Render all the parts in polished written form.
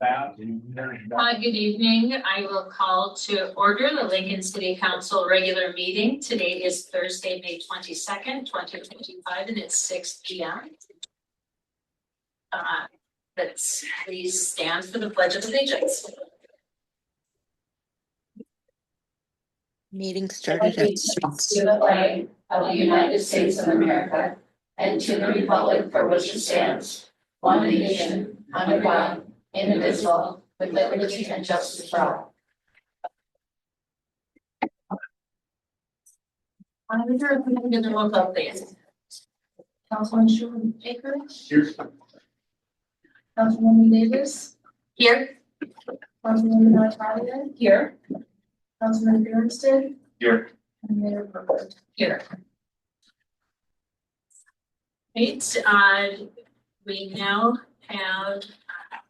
Good evening. I will call to order the Lincoln City Council regular meeting. Today is Thursday, May 22nd, 2025, and it's 6 p.m. Let's please stand for the Pledge of Allegiance. Meeting started at 6. To the flag of the United States of America and to the republic for which it stands, one nation, under God, indivisible, with liberty and justice for all. I'm sure if we can get the roll call, please. Councilman Shoemaker, Here. Councilwoman Davis, Here. Councilwoman Natalia, Here. Councilman Bjornsted, Here. and Mayor Burger. Here. Right, we now have,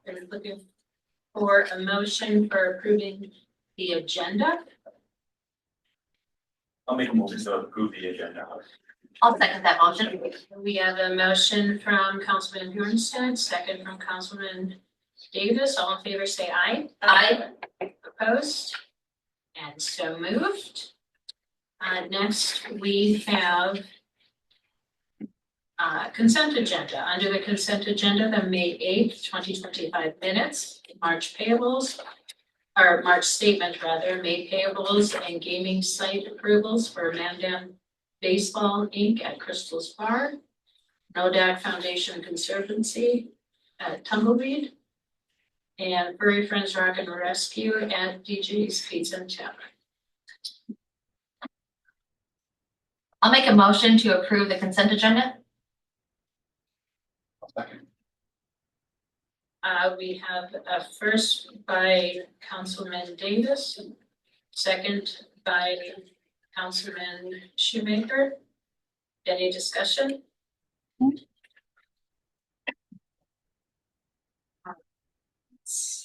we're looking for a motion for approving the agenda. I'll make a motion to approve the agenda. I'll second that motion. We have a motion from Councilman Bjornsted, second from Councilman Davis. All in favor, say aye. Aye. Opposed? And so moved. Next, we have consent agenda. Under the consent agenda, the May 8th, 2025 minutes, March payables, or March statement rather, May payables and gaming site approvals for Mandan Baseball Inc. at Crystal's Bar, Nodak Foundation Conservancy at Tumbleweed, and Furry Friends Rock and Rescue at DJ's Pizza and Tavern. I'll make a motion to approve the consent agenda. Second. We have a first by Councilman Davis, second by Councilman Shoemaker. Any discussion? Let's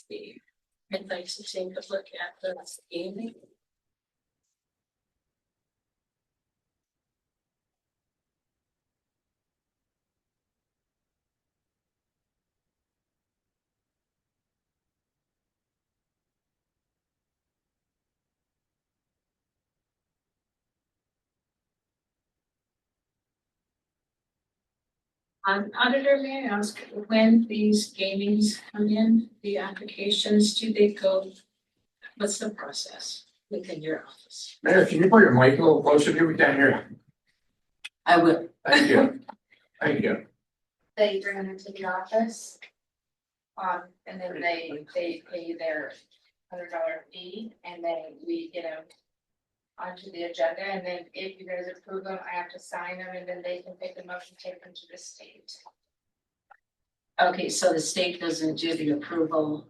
see. I'd like to take a look at the gaming. Auditor, may I ask, when these gamings come in, the applications, do they go, what's the process within your office? Mayor, can you put your mic a little closer to me down here? I will. Thank you. Thank you. They bring them into the office. And then they pay their $100 fee, and then we get them onto the agenda, and then if you guys approve them, I have to sign them, and then they can pick them up and take them to the state. Okay, so the state doesn't do the approval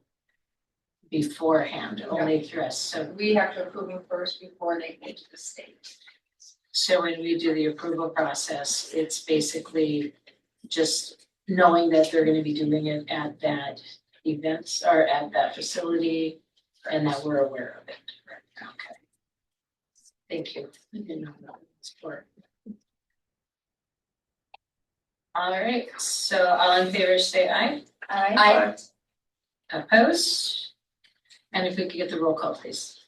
beforehand, only through us. So We have to approve them first before they get to the state. So when we do the approval process, it's basically just knowing that they're gonna be doing it at that event or at that facility and that we're aware of it. Okay. Thank you. I didn't know that was for. All right, so all in favor say aye. Aye. Opposed? And if we could get the roll call, please.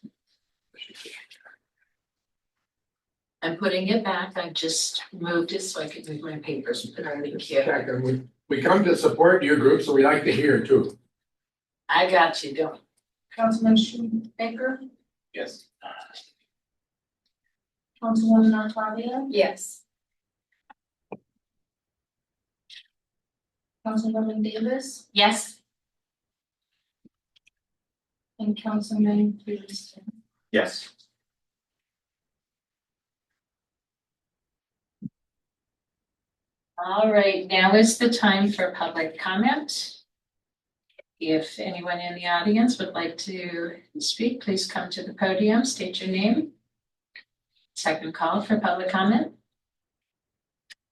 I'm putting it back. I just moved it so I could move my papers. Put it in queue. We come to support your group, so we like to hear too. I got you, don't. Councilman Shoemaker, Yes. Councilwoman Natalia, Yes. Councilwoman Davis, Yes. and Councilman Bjornsted. Yes. All right, now is the time for public comment. If anyone in the audience would like to speak, please come to the podium, state your name. Second call for public comment.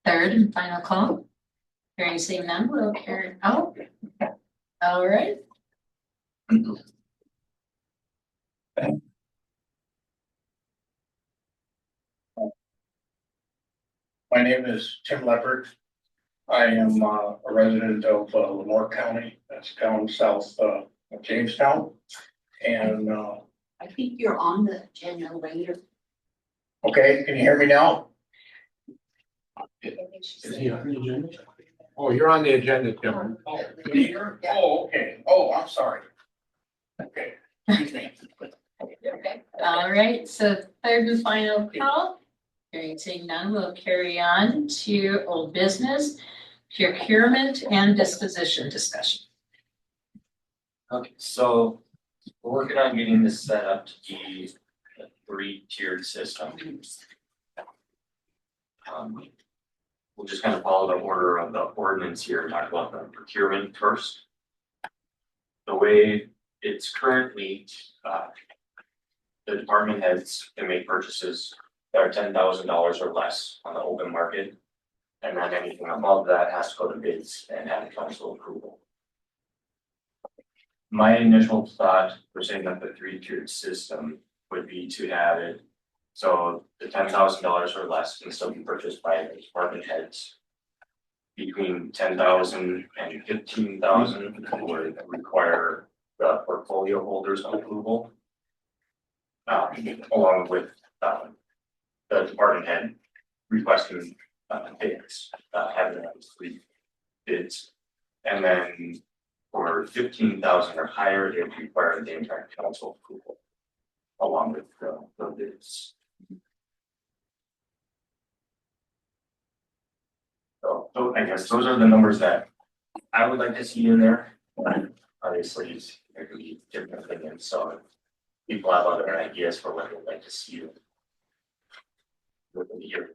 Third and final call. Hearing seeing none, we'll carry. Oh, all right. My name is Tim Leopard. I am a resident of Lemoore County. That's down south of Jamestown. And, I think you're on the agenda later. okay, can you hear me now? Is he on the agenda? Oh, you're on the agenda, Tim. Can you hear? Oh, okay. Oh, I'm sorry. Okay. Excuse me. Okay, all right, so third and final call. Hearing seeing none, we'll carry on to old business, procurement and disposition discussion. Okay, so we're working on getting this set up to be a three-tiered system. We'll just kind of follow the order of the ordinance here and talk about the procurement first. The way it's currently, the department heads can make purchases that are $10,000 or less on the open market. And then anything above that has to go to bids and have council approval. My initial thought for setting up a three-tiered system would be to have it. So the $10,000 or less can still be purchased by the department heads. Between 10,000 and 15,000 would require the portfolio holders approval. Along with the department head requesting bids, having three bids. And then for 15,000 or higher, they would require the entire council approval along with the bids. So I guess those are the numbers that I would like to see in there. But obviously, there could be different opinions, so people have other ideas for what they'd like to see within the year.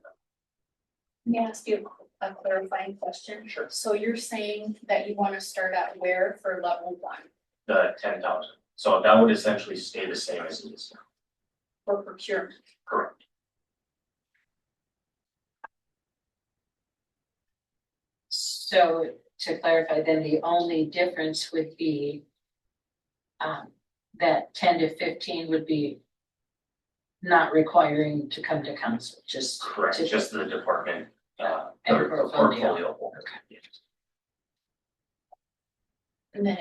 Let me ask you a clarifying question. Sure. So you're saying that you want to start at where for level one The 10,000, so that would essentially stay the same as it is now. for procurement? Correct. So to clarify, then the only difference would be that 10 to 15 would be not requiring to come to council, just. Correct, to- just the department, And the portfolio. portfolio holder. And then,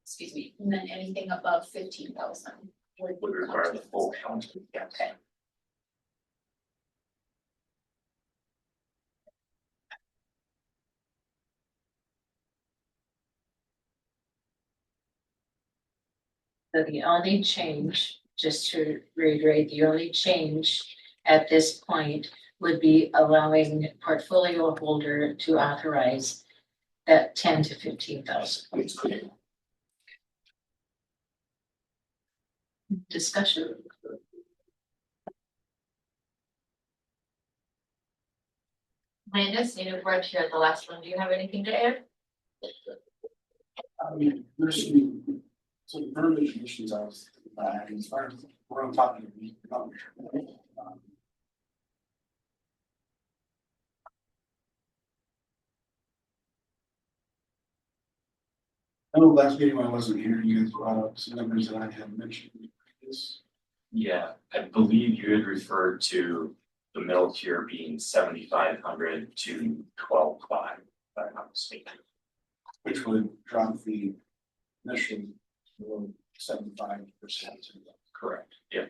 excuse me, and then anything above 15,000 would Would require the full council, yes. Okay. So the only change, just to reiterate, the only change at this point would be allowing portfolio holder to authorize that 10 to 15,000. Discussion. Landis, you know, we're here at the last one. Do you have anything to add? There's some verbiage issues I was, as far as we're on top of the numbers. I know last meeting when I wasn't here, you guys brought up some numbers that I had mentioned. This, Yeah, I believe you had referred to the middle tier being 7,500 to 12,500, if I'm not mistaken. which would drop the initial 75%. Correct, yeah.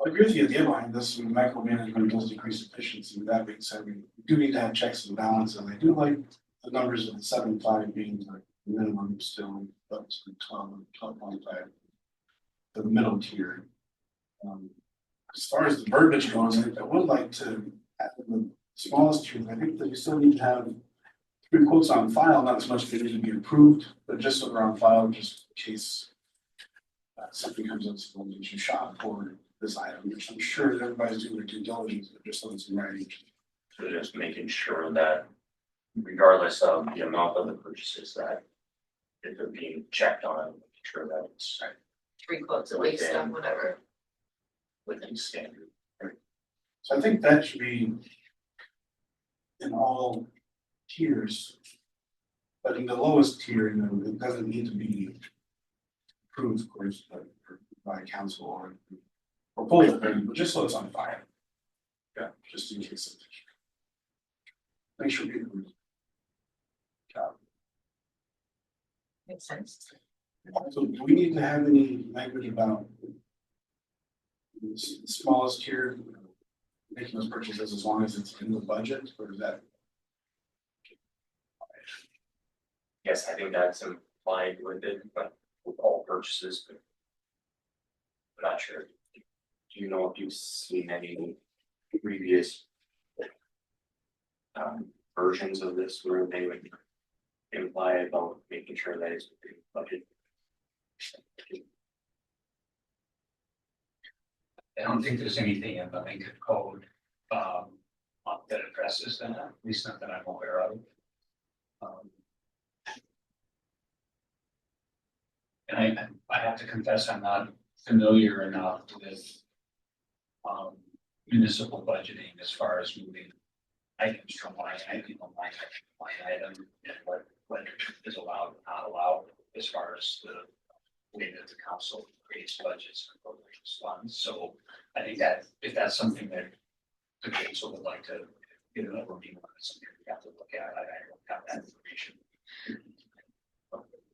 I agree with you, the idea behind this, when micromanagement does decrease efficiency, that being said, we do need to have checks and balances, and I do like the numbers of the 7.5 being the minimum still, up to 12.5. The middle tier. As far as the verbiage goes, I would like to add the smallest tier, I think that we still need to have 3 quotes on file, not so much that they need to be approved, but just so they're on file, just in case something comes up, so we should shop for this item, which I'm sure that everybody's doing their due diligence, but just so it's in writing. So just making sure that regardless of the amount of the purchases that if they're being checked on, making sure that it's 3 quotes at least on whatever. within standard. So I think that should be in all tiers. But in the lowest tier, you know, it doesn't need to be approved, of course, by council or portfolio, but just so it's on file. Yeah, just in case. Make sure people Makes sense. So do we need to have any language about the smallest tier making those purchases as long as it's in the budget, or is that? Yes, I think that's implied with it, but with all purchases, but. I'm not sure. Do you know if you've seen any previous versions of this where they would imply about making sure that it's within budget? I don't think there's anything in the Lincoln code, that addresses that, at least not that I'm aware of. And I have to confess, I'm not familiar enough with municipal budgeting as far as moving items from line item, and what is allowed, and not allowed, as far as the way that the council creates budgets and appropriates funds. So I think that if that's something that the council would like to get an overview on, it's something we have to look at. I don't have that information.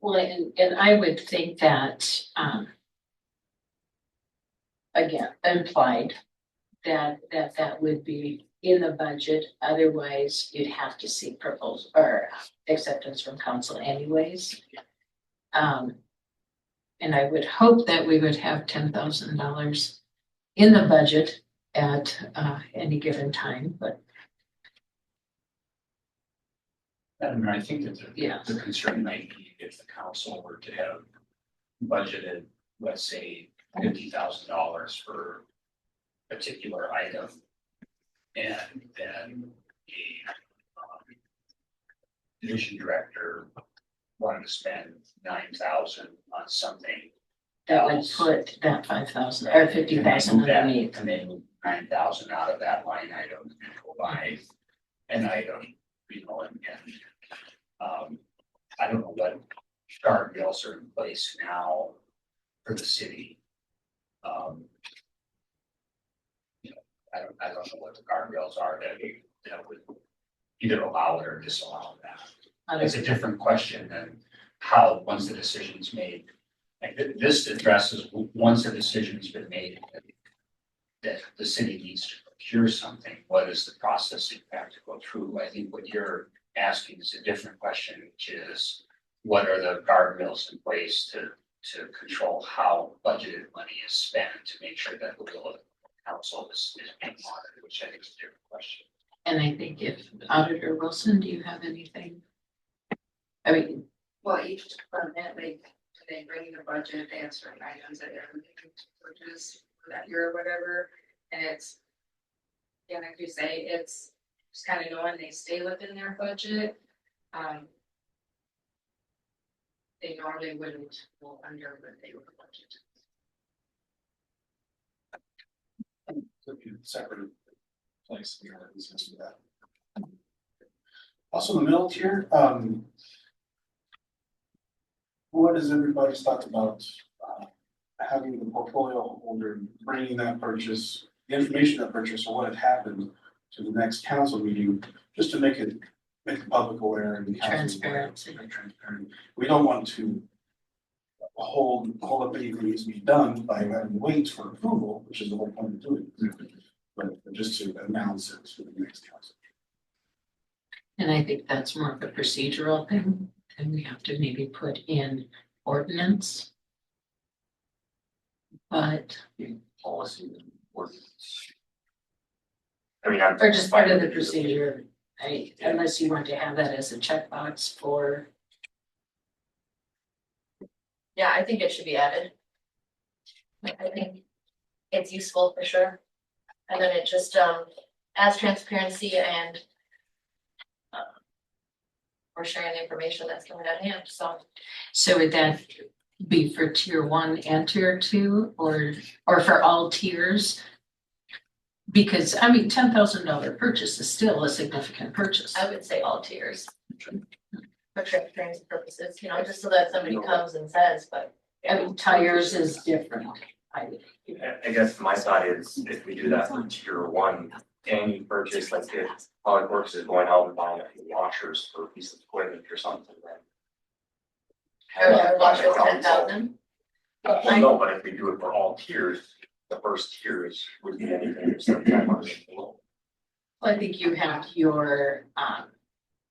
Well, and I would think that, again, implied that would be in the budget, otherwise you'd have to seek proposal or acceptance from council anyways. And I would hope that we would have $10,000 in the budget at any given time, but And I think that Yeah. the concern might be if the council were to have budgeted, let's say, $50,000 for a particular item. And then a division director wanted to spend 9,000 on something. that would else. put that 5,000 or 50,000 underneath. And they move 9,000 out of that line item and go buy an item, I don't know what guardrails are in place now for the city. I don't know what the guardrails are that would either allow it or disallow that. It's a different question than how, once the decision's made. Like this addresses, once a decision's been made that the city needs to procure something, what is the process you have to go through? I think what you're asking is a different question, which is what are the guardrails in place to control how budgeted money is spent to make sure that the will of the council is being monitored, which I think is a different question. And I think if Auditor Wilson, do you have anything? I mean, Well, each department, they bring their budget, they have certain items that they're looking to purchase for that year or whatever, and it's. Yeah, like you say, it's just kind of knowing they stay within their budget. They normally wouldn't go under what they were budgeted. Could be a separate place here that we can do that. Also, the middle tier, what has everybody's thought about having the portfolio holder bringing that purchase, the information of that purchase, or what had happened to the next council meeting, just to make the public aware and the council aware. Transparency. Transparent. We don't want to hold up anything that needs to be done by having to wait for approval, which is the whole point of doing it. But just to announce it to the next council. and I think that's more of a procedural thing, and we have to maybe put in ordinance. But, Policy and ordinance. I mean, I'm. or just part of the procedure, right? Unless you want to have that as a checkbox for, Yeah, I think it should be added. I think it's useful for sure. And then it just adds transparency and we're sharing the information that's coming at hand, so would that be for tier 1 and tier 2, or for all tiers? Because, I mean, $10,000 purchase is still a significant purchase. I would say all tiers. For transparency purposes, just so that somebody comes and says, but. I mean, tires is different. I guess my thought is if we do that for tier 1, any purchase, like if Public Works is going out and buying a few washers for a piece of equipment or something, then Or watch it 10,000. Well, no, but if we do it for all tiers, the first tiers would be anything from 7,500 and below. I think you have your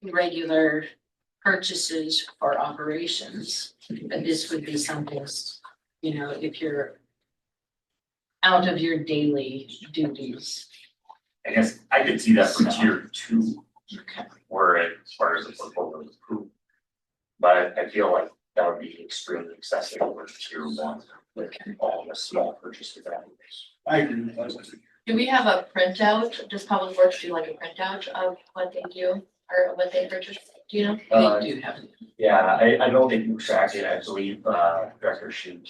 regular purchases for operations, but this would be something, you know, if you're out of your daily duties. I guess I could see that for tier 2, Okay. where it, as far as the portfolio is approved. But I feel like that would be extremely excessive over tier 1, with all the small purchases that happen. I agree with that. Do we have a printout? Does Public Works do like a printout of what they do or what they purchase? Do you know? They do have. Yeah, I know they do track it, I believe, Director Shoot,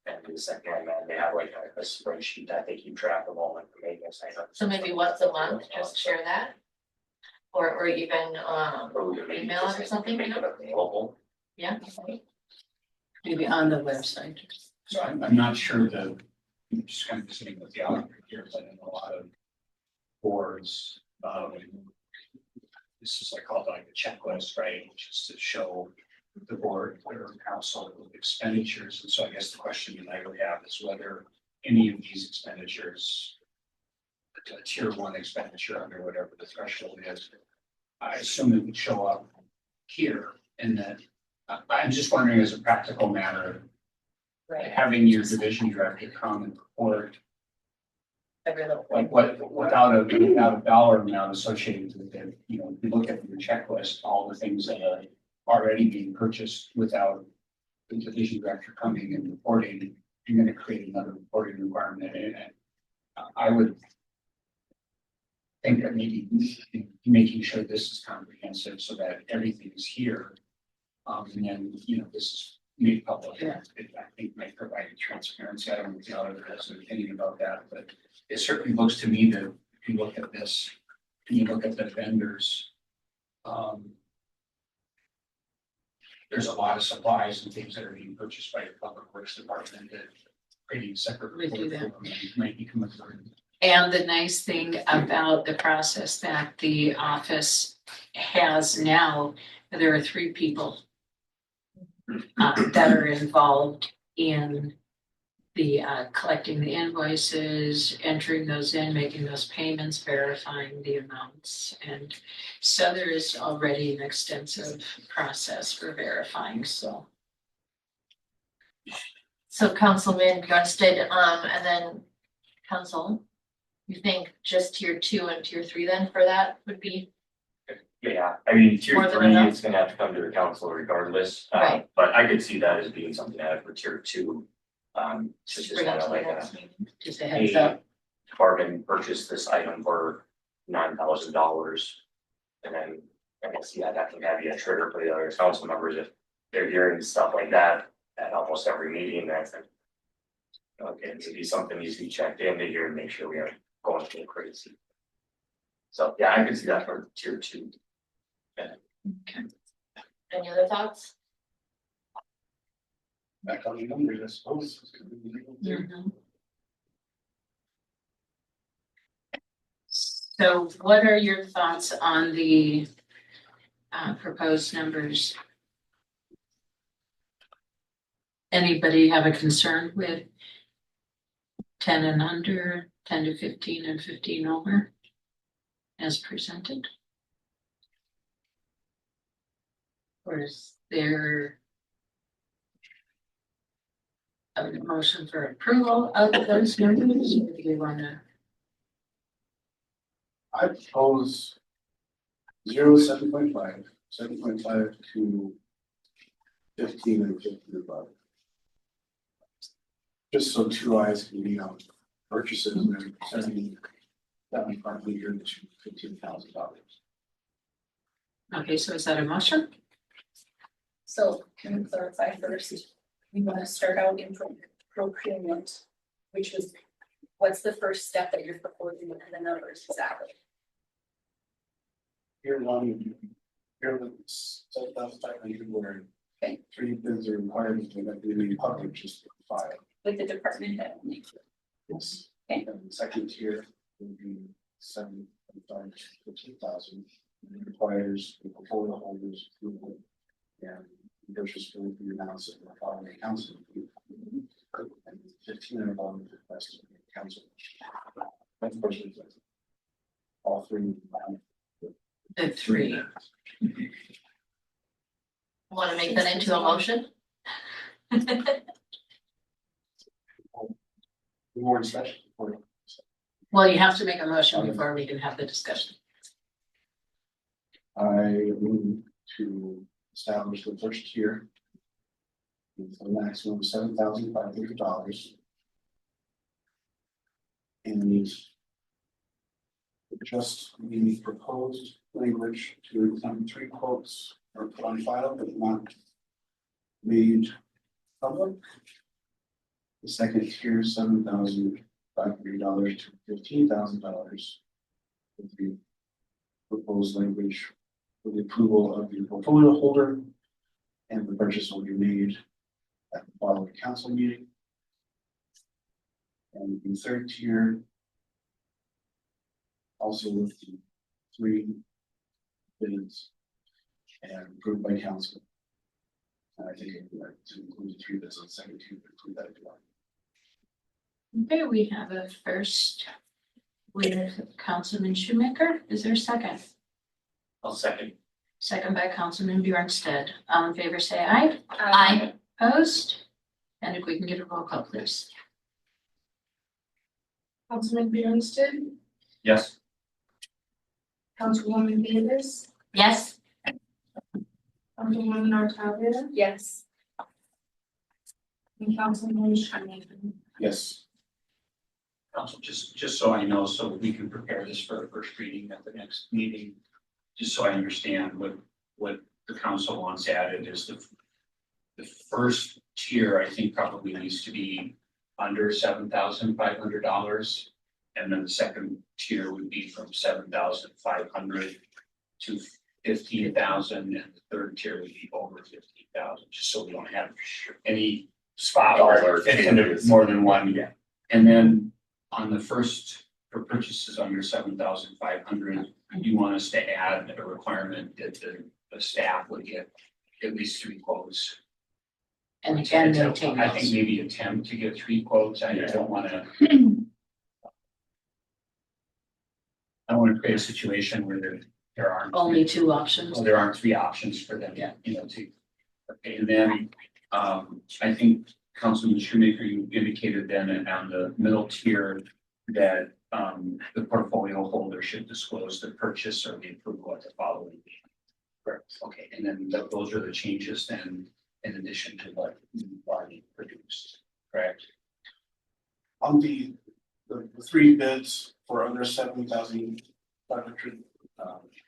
and the second man, they have like a spreadsheet that they keep track of all the maintenance items. So maybe once a month, just share that? Or even Or we can maybe email just it or something, make you it know? available. Yeah. Maybe on the website. So I'm not sure that, I'm just kind of sitting with the auditor here, but in a lot of boards, this is like called like a checklist, right, which is to show the board or council expenditures. And so I guess the question that I would have is whether any of these expenditures, a tier 1 expenditure under whatever the threshold is, I assume it would show up here. And that I'm just wondering, as a practical matter, Right. having your division director come and report Every little. like without a dollar amount associated with it, you know, if you look at your checklist, all the things that are already being purchased without the division director coming and reporting, you're gonna create another reporting requirement, and I would think that maybe making sure this is comprehensive so that everything is here. And then, you know, this is made public. Yeah. It, I think, might provide transparency. I don't know if the auditor has an opinion about that, but it certainly looks to me that if you look at this, and you look at the vendors, there's a lot of supplies and things that are being purchased by the Public Works Department that creating a separate We do report that. for them might become a burden. And the nice thing about the process that the office has now, there are 3 people that are involved in the collecting the invoices, entering those in, making those payments, verifying the amounts. And so there is already an extensive process for verifying, so. So Councilman Grunstead, and then council, you think just tier 2 and tier 3 then for that would be? Yeah, I mean, tier More than 3, enough? it's gonna have to come to the council regardless, Right. but I could see that as being something added for tier 2. Just Bring it kind to of the like next a, meeting? Just a heads hey, up. Department purchased this item for $9,000. And then, I guess, yeah, that can have be a trigger for the other council members if they're hearing stuff like that at almost every meeting, that's like. Okay, it could be something needs to be checked in to hear and make sure we aren't going a little crazy. So, yeah, I can see that for tier 2. Any other thoughts? Back on the numbers, I suppose. Mhm. So what are your thoughts on the proposed numbers? Anybody have a concern with 10 and under, 10 to 15 and 15 over as presented? Or is there a motion for approval of those numbers? Or do you want to? I propose 7.5, 7.5 to 15 and 15 above. Just so 2 eyes can be on purchases and 7,500 to $15,000. Okay, so is that a motion? So can we clarify first? We want to start out in procurement, which was, what's the first step that you're proposing with the numbers exactly? Here one, here it's 7,500 where Okay. 3 bids are required to that be public, just 5. With the department head? Yes. Okay. And the second tier would be 7,500 to 15,000. It requires the portfolio holders approval and purchase for the amounts that were following the council. And $1,500 request from the council. Of course, it's all three. The three. Want to make that into a motion? More discussion. Well, you have to make a motion before we can have the discussion. I move to establish the first tier with a maximum of $7,500. And just the proposed language to include 3 quotes are put on file but not made public. The second tier, $7,500 to $15,000. With the proposed language for the approval of the portfolio holder. And the purchase will be made at the following council meeting. And the third tier. Also with the 3 bids. And approved by council. And I think it would like to include the 3 bids on the second tier, but include that as well. Okay, we have a first with Councilman Shoemaker. Is there a second? I'll second. Second by Councilman Bjornsted. All in favor, say aye. Aye. Opposed? And if we can get a roll call, please. Councilman Bjornsted, Yes. Councilwoman Davis, Yes. Councilwoman Nordhagen, Yes. and Councilman Shoemaker. Yes. Council, just so I know, so we can prepare this for a first reading at the next meeting. Just so I understand what the council wants added is the first tier, I think probably needs to be under $7,500. And then the second tier would be from 7,500 to 15,000, and the third tier would be over 15,000, just so we don't have any spot where it fits into more than one. Yeah. And then on the first, for purchases under 7,500, you want us to add a requirement that the staff would get at least 3 quotes. And again, they take I think those. maybe attempt to get 3 quotes. I don't wanna. I don't wanna create a situation where there aren't. Only 2 options. Well, there aren't 3 options for them, Yeah. you know, to. Okay, and then, I think Councilman Shoemaker, you indicated then on the middle tier that, the portfolio holder should disclose the purchase or the approval at the following meeting. Correct, okay, and then those are the changes then, in addition to what you've already produced, correct? On the 3 bids for under 7,500,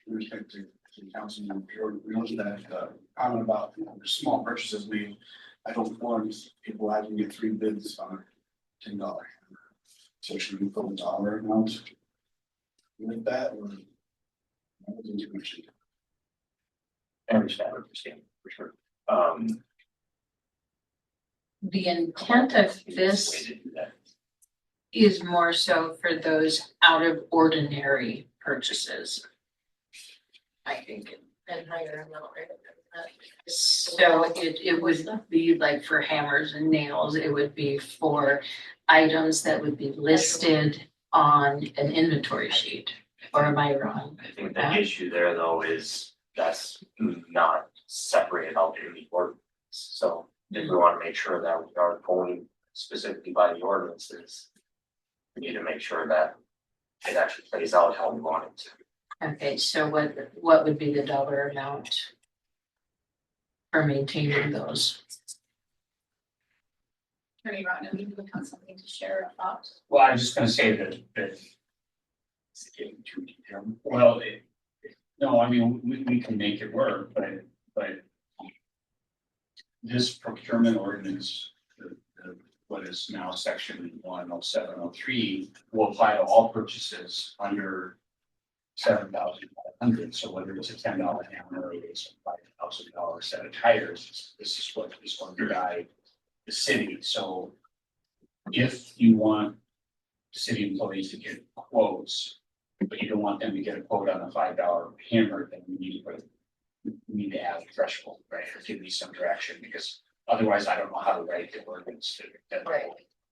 in respect to Councilman Jordan, we noted that comment about the small purchases made. I don't want people having to get 3 bids on a $10 hammer. So should we put a dollar amount with that or? I don't think we should. I understand, for sure. The intent of this Way to do that. is more so for those out of ordinary purchases. I think, and higher amount, right? So it would be like for hammers and nails, it would be for items that would be listed on an inventory sheet. Or am I wrong? I think the issue there though is that's not separated out in the ordinance. So if we want to make sure that we are going specifically by the ordinances, we need to make sure that it actually plays out how we want it to. Okay, so what would be the dollar amount for maintaining those? Attorney Rodham, you would have something to share about. Well, I was just gonna say that It's getting too detailed. well, no, I mean, we can make it work, but this procurement ordinance, what is now section 10703, will apply to all purchases under 7,500. So whether it's a $10 hammer or it's a $5,000 set of tires, this is what is going to guide the city. So if you want city employees to get quotes, but you don't want them to get a quote on a $5 hammer, then we need to put we need to add a threshold, right, or give me some direction, because otherwise I don't know how to write the ordinance that. Right.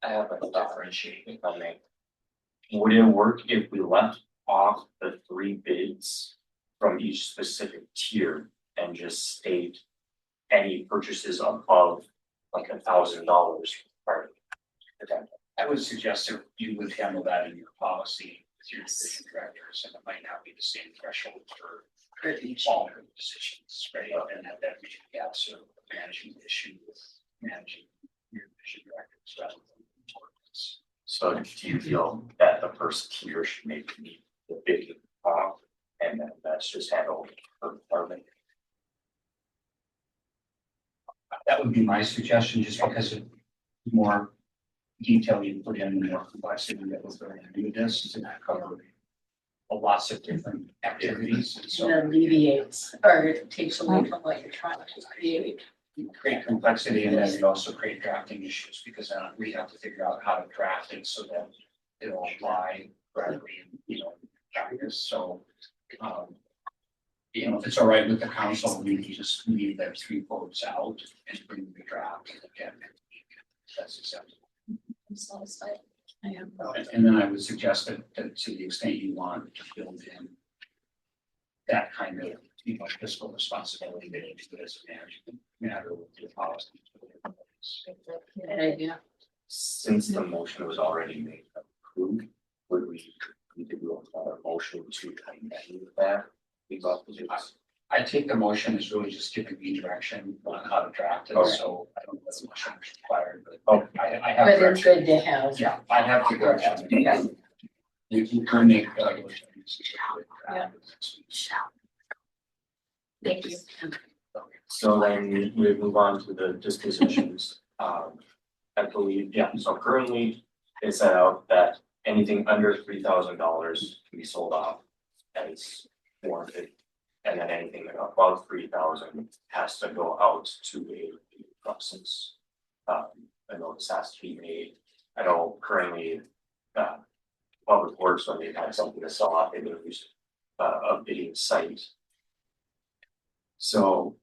I have a differentiate if I may. Would it work if we left off the 3 bids from each specific tier and just state any purchases above like $1,000 per event? I would suggest that you would handle that in your policy with your division directors, and it might not be the same threshold for all your positions, right? And that may be also a management issue with managing your division directors rather than ordinance. So do you feel that the first tier should maybe be the big off and then that's just handled per department? That would be my suggestion, just because of more detail you put in, the more complexity that was going to do this, is to cover lots of different activities, and so. It alleviates or takes away from what you're trying to create. Create complexity, and then we also create drafting issues, because then we have to figure out how to draft it so that it'll apply correctly, practice, so. If it's all right with the council, we can just leave that 3 quotes out and bring the draft again. That's acceptable. I'm satisfied. I am. And then I would suggest that to the extent you want to build in that kind of, fiscal responsibility, that you do it as a management matter with your policy. Good idea. Since the motion was already made approved, would we need to do another motion to amend that? I take the motion as really just giving me direction on how to draft it, Okay. so I don't know if the motion is required, but Oh. I have. But it's direction. good to have. Yeah, I have the direction. Yeah. You can make. Yeah. Thank you. So then we move on to the dispositions. I believe, so currently it's set out that anything under $3,000 can be sold off as warranted. And then anything above 3,000 has to go out to a process. A notice has to be made. I know currently, Public Works, when they've had something to sell off, they've used a bidding site. So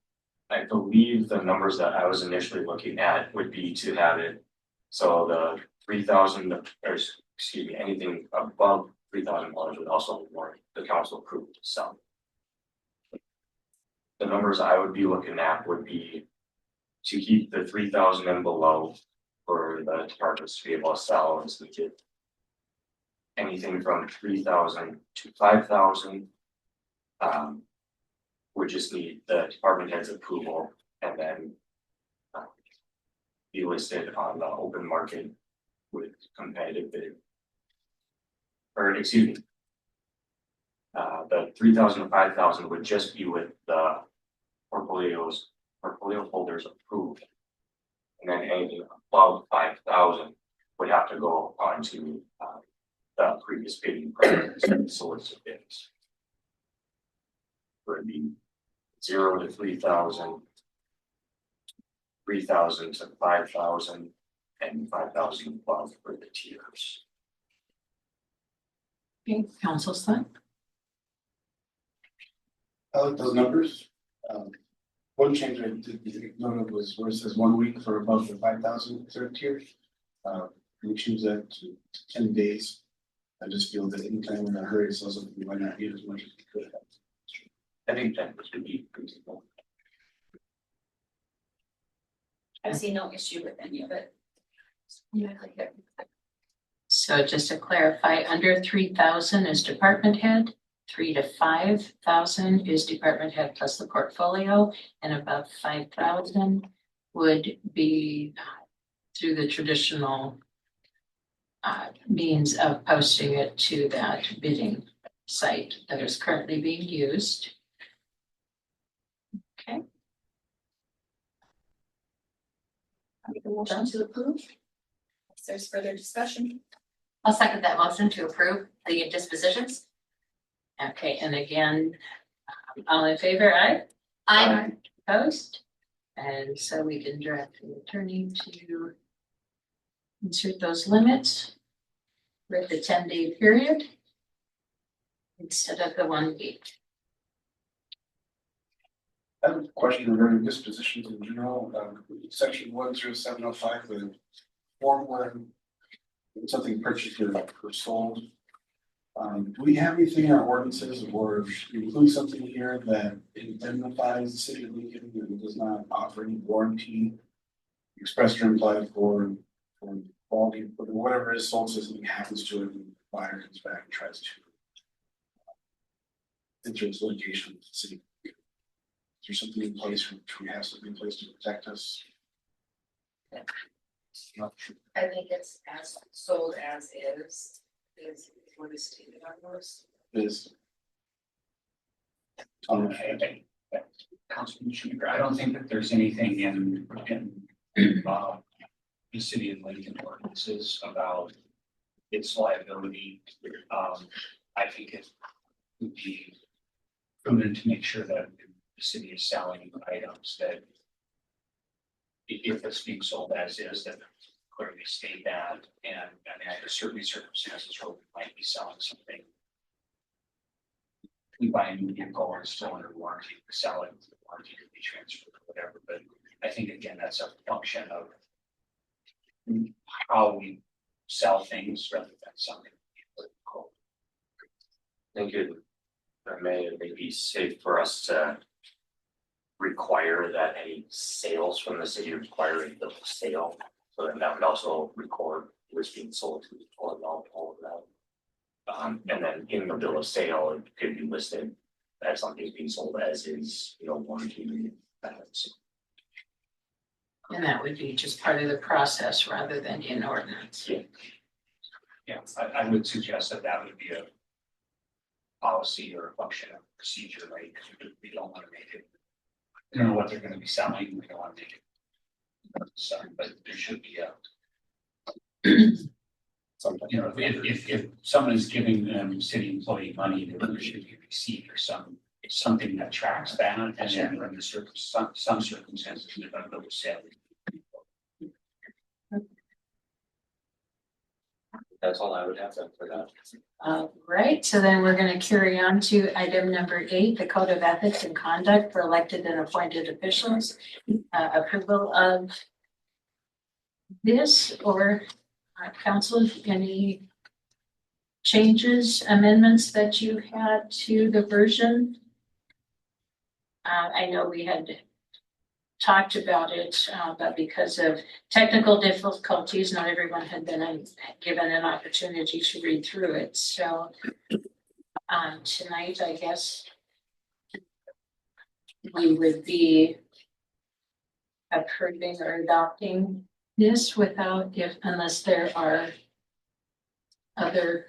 I believe the numbers that I was initially looking at would be to have it. So the 3,000, or excuse me, anything above $3,000 would also warrant the council approved sell. The numbers I would be looking at would be to keep the 3,000 and below for the departments to be able to sell as we get anything from 3,000 to 5,000. We just need the department head's approval and then be listed on the open market with competitive bid. Or excuse me. The 3,000 to 5,000 would just be with the portfolio holders approved. And then anything above 5,000 would have to go on to the previous bidding process and solicit bids. Would be 0 to 3,000, 3,000 to 5,000, and 5,000 above for the tiers. Okay, council's thought? I like those numbers. One change I did note was where it says 1 week for above the 5,000 third tier. We choose that to 10 days. I just feel that anytime we're in a hurry, so we might not need as much as we could have. I think that would be reasonable. I see no issue with any of it. So just to clarify, under 3,000 is department head, 3 to 5,000 is department head plus the portfolio, and above 5,000 would be through the traditional means of posting it to that bidding site that is currently being used. Okay. Make a motion to approve. If there's further discussion. I'll second that motion to approve the dispositions. Okay, and again, all in favor, aye? I Opposed? And so we can direct the attorney to insert those limits with the 10-day period instead of the 1 week. I have a question regarding dispositions in general, section 10705, the form when something purchased or sold. Do we have anything in our ordinances or include something here that indemnifies the city of Lincoln and does not offer any warranty? Expressed or implied for quality, but whatever is sold, so something happens to it and the buyer comes back and tries to enter this litigation with the city. Is there something in place, which we have something in place to protect us? I think it's as sold as is what is stated on those. Is. Councilman Schumacher, I don't think that there's anything in the city of Lincoln ordinances about its liability. I think it would be prudent to make sure that the city is selling items that if it's being sold as is, that clearly state that. And I mean, there's certainly circumstances where we might be selling something. We buy a new vehicle or it's still under warranty, we sell it, the warranty could be transferred or whatever. But I think again, that's a function of how we sell things rather than something political. I think it may be safe for us to require that any sales from the city require a bill of sale. So that would also record what's being sold to all of that. And then in the bill of sale, it could be listed that something's being sold as is, warranty benefits. And that would be just part of the process rather than in ordinance. Yeah, I would suggest that would be a policy or a function of procedure, right? Because we don't want to make it. We don't know what they're going to be selling. We don't want to make it. So, but there should be if someone is giving them city employee money, there should be a receipt or something that tracks that, and then under some circumstances, they're going to go to sale. That's all I would have for that. Right, so then we're going to carry on to item number 8, the Code of Ethics and Conduct for elected and appointed officials. Approval of this, or council, any changes, amendments that you had to the version? I know we had talked about it, but because of technical difficulties, not everyone had been given an opportunity to read through it. So tonight, I guess we would be approving or adopting this unless there are other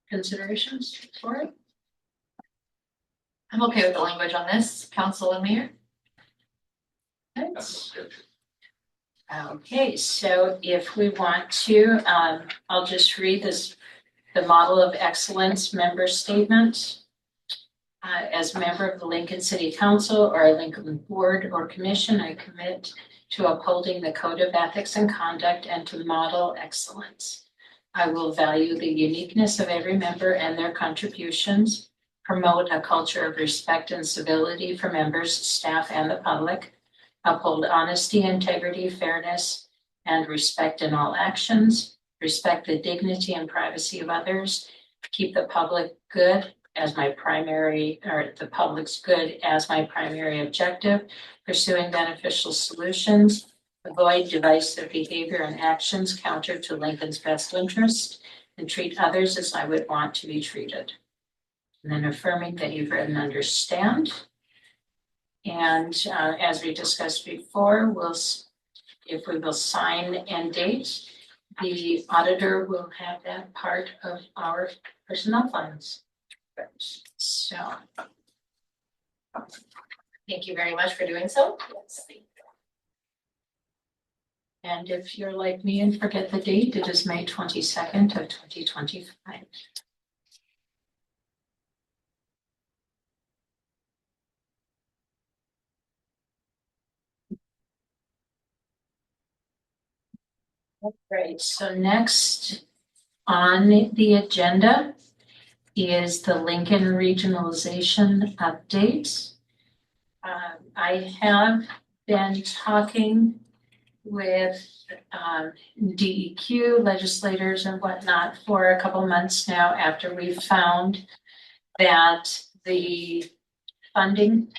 considerations for it. I'm okay with the language on this, council and mayor. That's good. Okay, so if we want to, I'll just read this, the model of excellence member statement. As a member of the Lincoln City Council or a Lincoln Board or Commission, I commit to upholding the Code of Ethics and Conduct and to model excellence. I will value the uniqueness of every member and their contributions, promote a culture of respect and civility for members, staff, and the public, uphold honesty, integrity, fairness, and respect in all actions, respect the dignity and privacy of others, keep the public good as my primary, or the public's good as my primary objective, pursuing beneficial solutions, avoid divisive behavior and actions counter to Lincoln's best interest, and treat others as I would want to be treated. And then affirming that you've read and understand. And as we discussed before, if we will sign and date, the auditor will have that part of our personnel files. So. Thank you very much for doing so. Yes. And if you're like me and forget the date, it is May 22nd of 2025. Great, so next on the agenda is the Lincoln regionalization update. I have been talking with DEQ legislators and whatnot for a couple months now after we found that the funding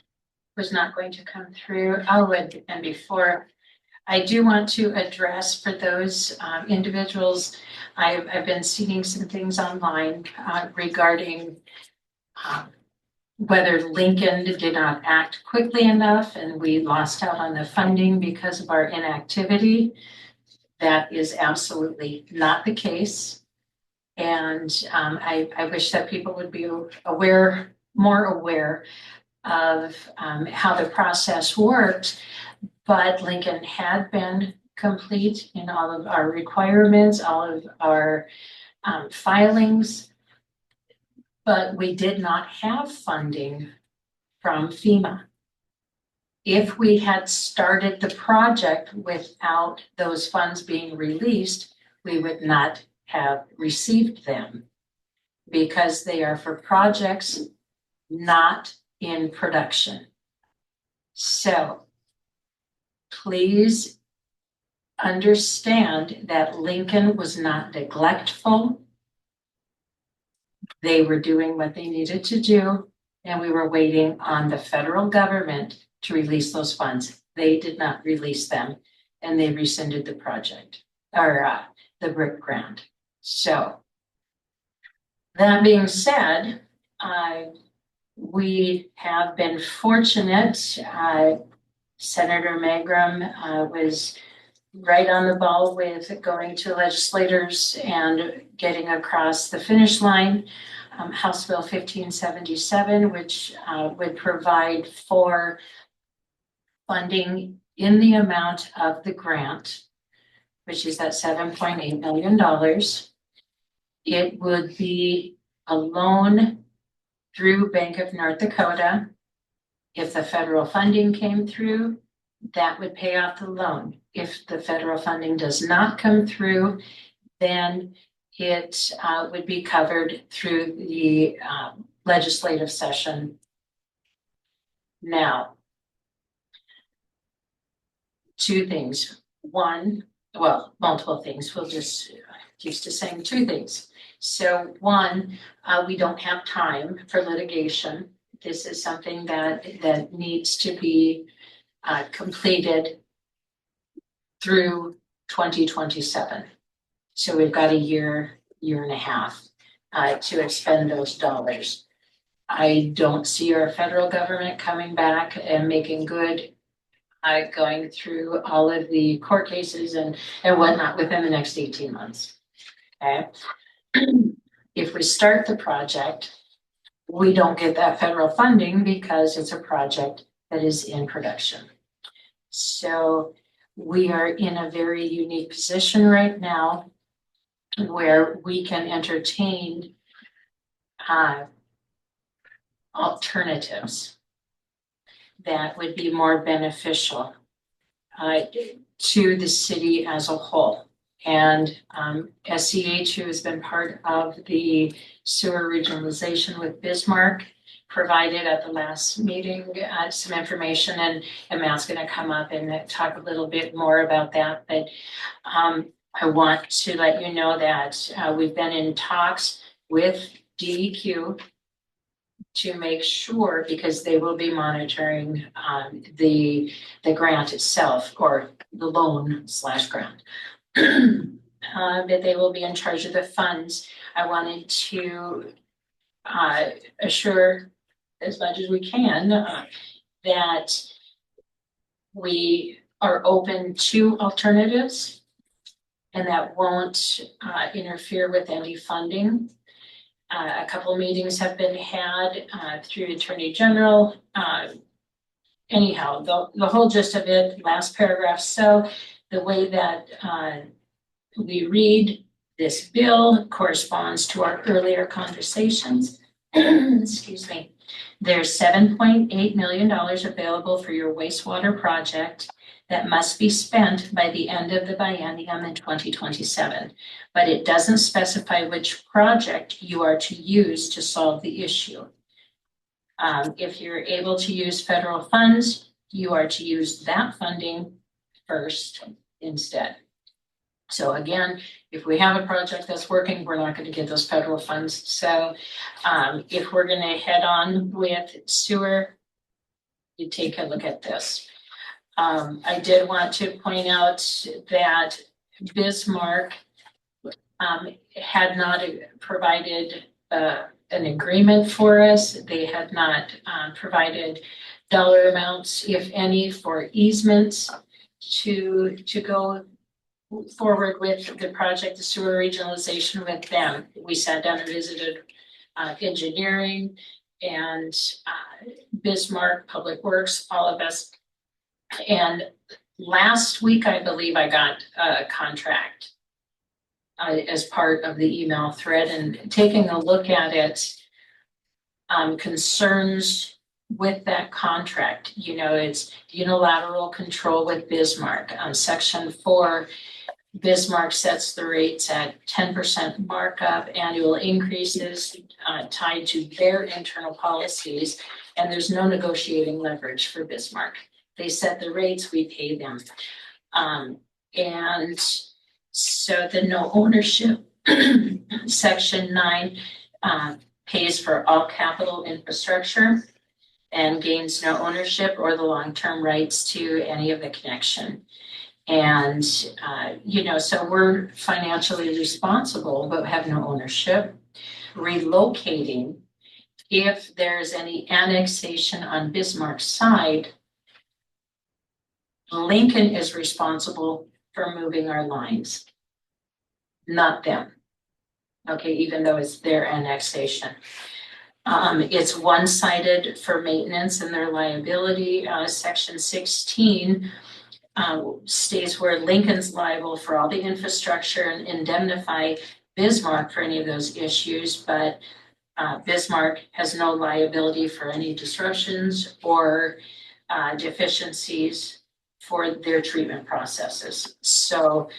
was not going to come through. And before, I do want to address for those individuals, I've been seeing some things online regarding whether Lincoln did not act quickly enough and we lost out on the funding because of our inactivity. That is absolutely not the case. And I wish that people would be more aware of how the process worked. But Lincoln had been complete in all of our requirements, all of our filings. But we did not have funding from FEMA. If we had started the project without those funds being released, we would not have received them because they are for projects not in production. So please understand that Lincoln was not neglectful. They were doing what they needed to do, and we were waiting on the federal government to release those funds. They did not release them, and they rescinded the project, or the brick grant. So, that being said, we have been fortunate. Senator Magrum was right on the ball with going to legislators and getting across the finish line. House Bill 1577, which would provide for funding in the amount of the grant, which is that $7.8 million. It would be a loan through Bank of North Dakota. If the federal funding came through, that would pay off the loan. If the federal funding does not come through, then it would be covered through the legislative session. Now, two things. One, well, multiple things. We'll just used to saying two things. So one, we don't have time for litigation. This is something that needs to be completed through 2027. So we've got a year and a half to expend those dollars. I don't see our federal government coming back and making good, going through all of the court cases and whatnot within the next 18 months. Okay. If we start the project, we don't get that federal funding because it's a project that is in production. So we are in a very unique position right now where we can entertain alternatives that would be more beneficial to the city as a whole. And SCH, who has been part of the sewer regionalization with Bismarck, provided at the last meeting some information, and Matt's going to come up and talk a little bit more about that. But I want to let you know that we've been in talks with DEQ to make sure, because they will be monitoring the grant itself, or the loan / grant. That they will be in charge of the funds. I wanted to assure as much as we can that we are open to alternatives and that won't interfere with any funding. A couple of meetings have been had through Attorney General. Anyhow, the whole gist of it, last paragraph. So the way that we read this bill corresponds to our earlier conversations. Excuse me. There's $7.8 million available for your wastewater project that must be spent by the end of the biennium in 2027. But it doesn't specify which project you are to use to solve the issue. If you're able to use federal funds, you are to use that funding first instead. So again, if we have a project that's working, we're not gonna get those federal funds. So if we're gonna head on with sewer, you take a look at this. I did want to point out that Bismarck had not provided an agreement for us. They had not provided dollar amounts, if any, for easements to go forward with the project, the sewer regionalization with them. We sat down and visited engineering and Bismarck Public Works, all of us. And last week, I believe I got a contract as part of the email thread, and taking a look at it, concerns with that contract. You know, it's unilateral control with Bismarck. Section 4, Bismarck sets the rates at 10% markup, annual increases tied to their internal policies, and there's no negotiating leverage for Bismarck. They set the rates, we pay them. And so the no ownership, section 9 pays for all capital infrastructure and gains no ownership or the long-term rights to any of the connection. And, you know, so we're financially responsible, but have no ownership. Relocating, if there's any annexation on Bismarck's side, Lincoln is responsible for moving our lines, not them. Okay, even though it's their annexation. It's one-sided for maintenance and their liability. Section 16 states where Lincoln's liable for all the infrastructure and indemnify Bismarck for any of those issues, but Bismarck has no liability for any disruptions or deficiencies for their treatment processes. So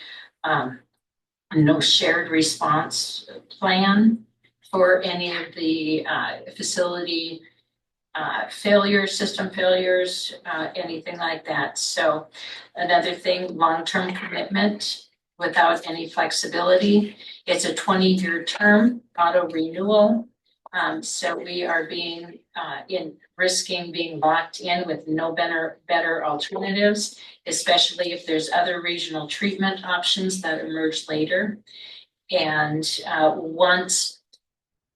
no shared response plan for any of the facility failures, system failures, anything like that. So another thing, long-term commitment without any flexibility. It's a 20-year term, auto renewal. So we are being risking being locked in with no better alternatives, especially if there's other regional treatment options that emerge later. And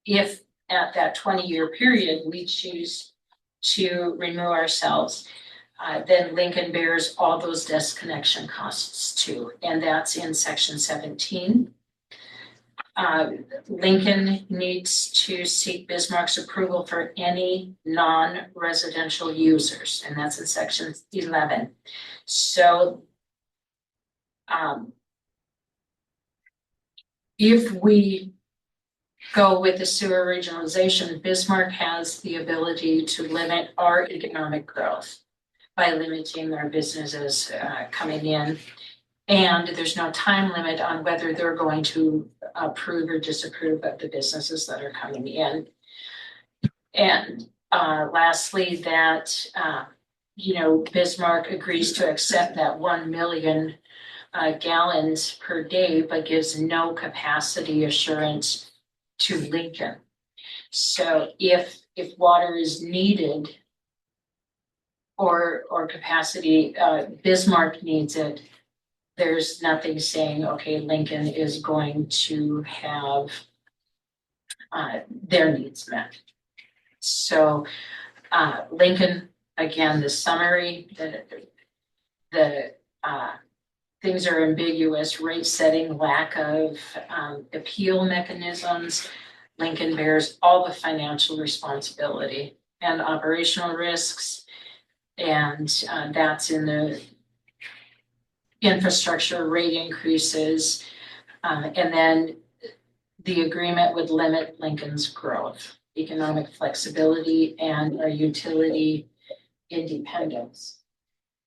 if at that 20-year period, we choose to renew ourselves, then Lincoln bears all those disconnection costs too. And that's in section 17. Lincoln needs to seek Bismarck's approval for any non-residential users, and that's in section 11. So if we go with the sewer regionalization, Bismarck has the ability to limit our economic growth by limiting our businesses coming in. And there's no time limit on whether they're going to approve or disapprove of the businesses that are coming in. And lastly, that, Bismarck agrees to accept that 1 million gallons per day, but gives no capacity assurance to Lincoln. So if water is needed or capacity, Bismarck needs it, there's nothing saying, okay, Lincoln is going to have their needs met. So Lincoln, again, the summary, the things are ambiguous, rate setting, lack of appeal mechanisms. Lincoln bears all the financial responsibility and operational risks. And that's in the infrastructure rate increases. And then the agreement would limit Lincoln's growth, economic flexibility, and our utility independence.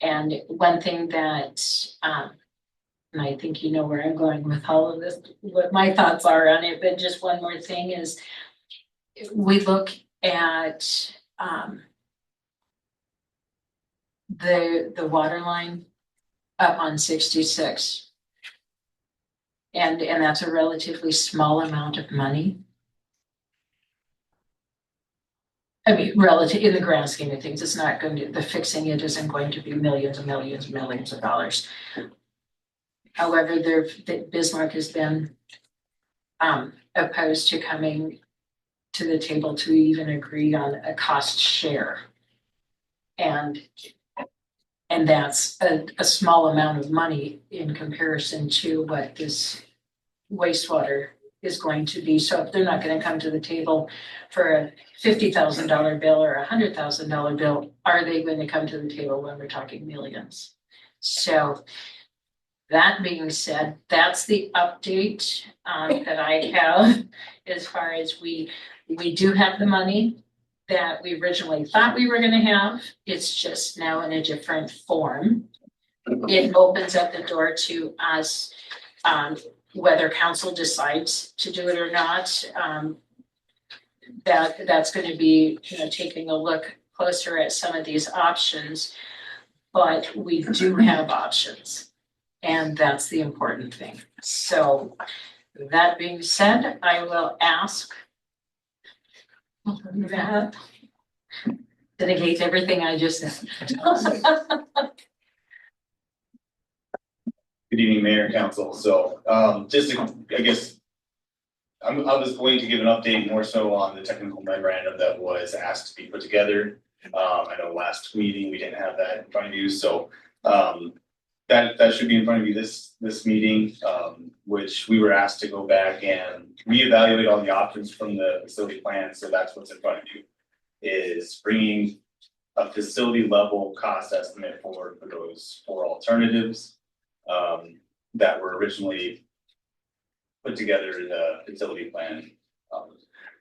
And one thing that, and I think you know where I'm going with all of this, what my thoughts are on it, but just one more thing is we look at the water line up on 66. And that's a relatively small amount of money. I mean, relative in the grand scheme of things, it's not going to, the fixing it isn't going to be millions and millions and millions of dollars. However, Bismarck has been opposed to coming to the table to even agree on a cost share. And that's a small amount of money in comparison to what this wastewater is going to be. So if they're not going to come to the table for a $50,000 bill or a $100,000 bill, are they going to come to the table when we're talking millions? So that being said, that's the update that I have as far as we do have the money that we originally thought we were going to have. It's just now in a different form. It opens up the door to us, whether council decides to do it or not. That's going to be, taking a look closer at some of these options, but we do have options, and that's the important thing. So that being said, I will ask that dedicate everything I just said. Good evening, Mayor and Council. So just to, I guess, I was going to give an update more so on the technical memorandum that was asked to be put together. I know last meeting we didn't have that in front of you, so that should be in front of you this meeting, which we were asked to go back and reevaluate all the options from the facility plan. So that's what's in front of you, is bringing a facility level cost estimate forward for those 4 alternatives that were originally put together in the facility plan.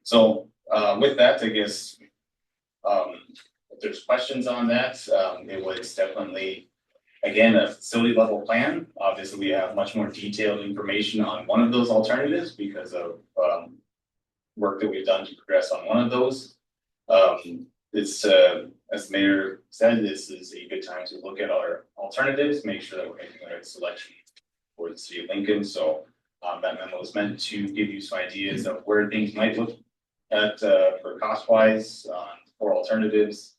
So with that, I guess if there's questions on that, it was definitely, again, a facility level plan. Obviously, we have much more detailed information on one of those alternatives because of work that we've done to progress on one of those. It's as the mayor said, this is a good time to look at our alternatives, make sure that we're making the right selection for the city of Lincoln. So that memo is meant to give you some ideas of where things might look at for cost wise for alternatives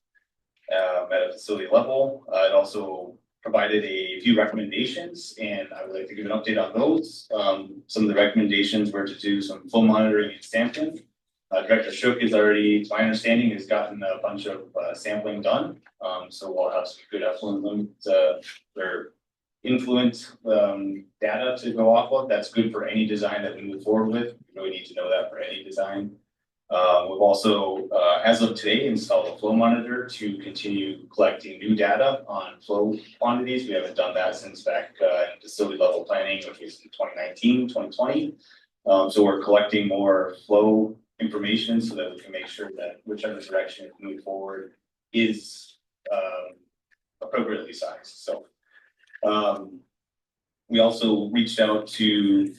at a facility level. It also provided a few recommendations, and I would like to give an update on those. Some of the recommendations were to do some flow monitoring and sampling. Director Shook is already, to my understanding, has gotten a bunch of sampling done. So we'll have some good effluent or influent data to go off of. That's good for any design that we move forward with. We really need to know that for any design. We've also, as of today, installed a flow monitor to continue collecting new data on flow quantities. We haven't done that since back in facility level planning, which was in 2019, 2020. So we're collecting more flow information so that we can make sure that whichever direction we move forward is appropriately sized. So we also reached out to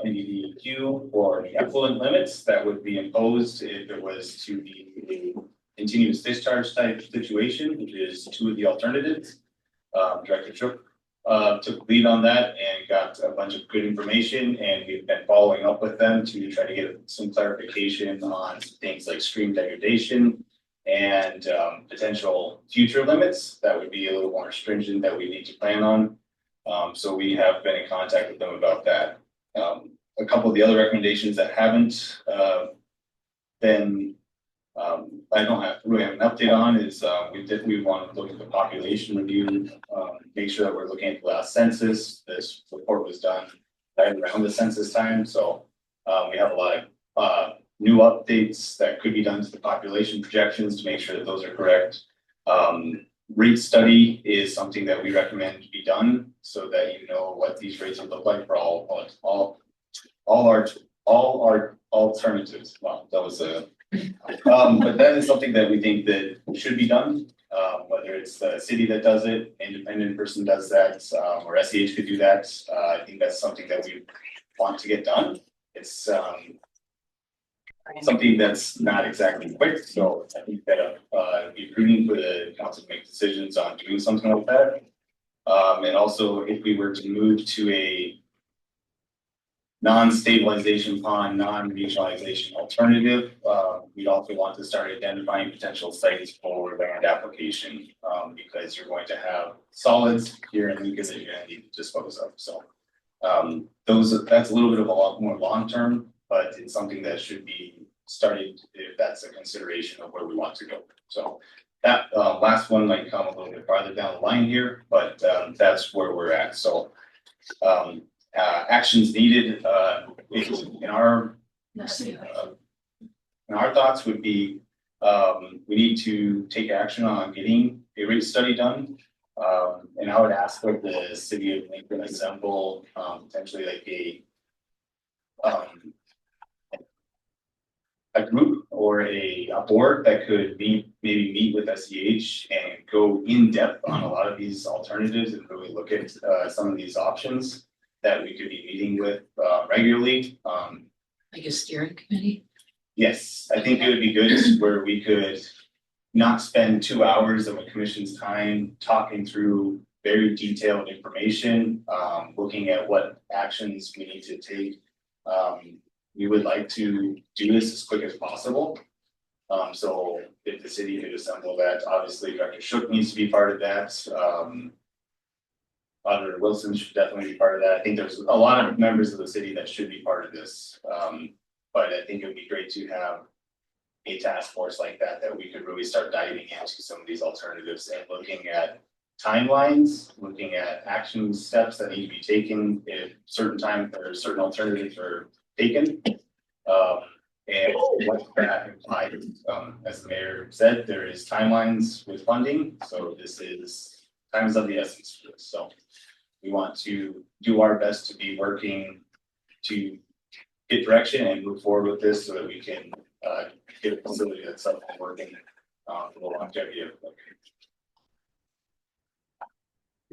NDDEQ for the effluent limits that would be imposed if it was to be a continuous discharge type situation, which is 2 of the alternatives. Director Shook took lead on that and got a bunch of good information, and we've been following up with them to try to get some clarification on things like stream degradation and potential future limits that would be a little more stringent that we need to plan on. So we have been in contact with them about that. A couple of the other recommendations that haven't been I don't really have an update on is we want to look at the population review, make sure that we're looking at the last census. This report was done right around the census time, so we have a lot of new updates that could be done to the population projections to make sure that those are correct. Rate study is something that we recommend to be done so that you know what these rates would look like for all our alternatives. Wow, that was a but that is something that we think that should be done, whether it's the city that does it, independent person does that, or SEH could do that. I think that's something that we want to get done. It's something that's not exactly quick, so I think that it'd be prudent for the council to make decisions on doing something like that. And also if we were to move to a non-stabilization pond, non-regionalization alternative, we'd also want to start identifying potential sites for land application, because you're going to have solids here in Lincoln that you're gonna need to dispose of, so. That's a little bit of a lot more long-term, but it's something that should be started if that's a consideration of where we want to go. So that last one might come a little bit farther down the line here, but that's where we're at. So actions needed in our thoughts would be we need to take action on getting a rate study done. And I would ask that the city of Lincoln assemble potentially like a group or a board that could maybe meet with SEH and go in depth on a lot of these alternatives and really look at some of these options that we could be meeting with regularly. Like a steering committee? Yes, I think it would be good where we could not spend 2 hours of a commission's time talking through very detailed information, looking at what actions we need to take. We would like to do this as quick as possible. So if the city could assemble that, obviously Director Shook needs to be part of that. Auditor Wilson should definitely be part of that. I think there's a lot of members of the city that should be part of this. But I think it would be great to have a task force like that we could really start diving into some of these alternatives and looking at timelines, looking at action steps that need to be taken if certain time or certain alternatives are taken. And what that implies, as the mayor said, there is timelines with funding, so this is time is of the essence for this. So we want to do our best to be working to get direction and move forward with this so that we can get a facility that's up and working for the longevity of it.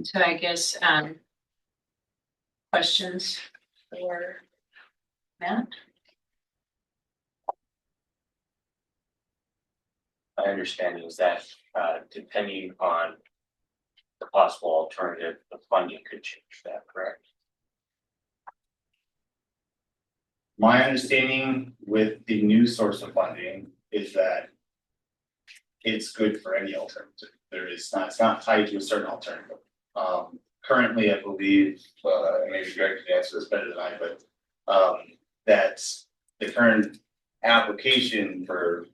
So I guess, questions for Matt? My understanding is that, depending on the possible alternative, the funding could change that, correct? My understanding with the new source of funding is that it's good for any alternative. It's not tied to a certain alternative. Currently, I believe, maybe Greg can answer this better than I, but that the current application for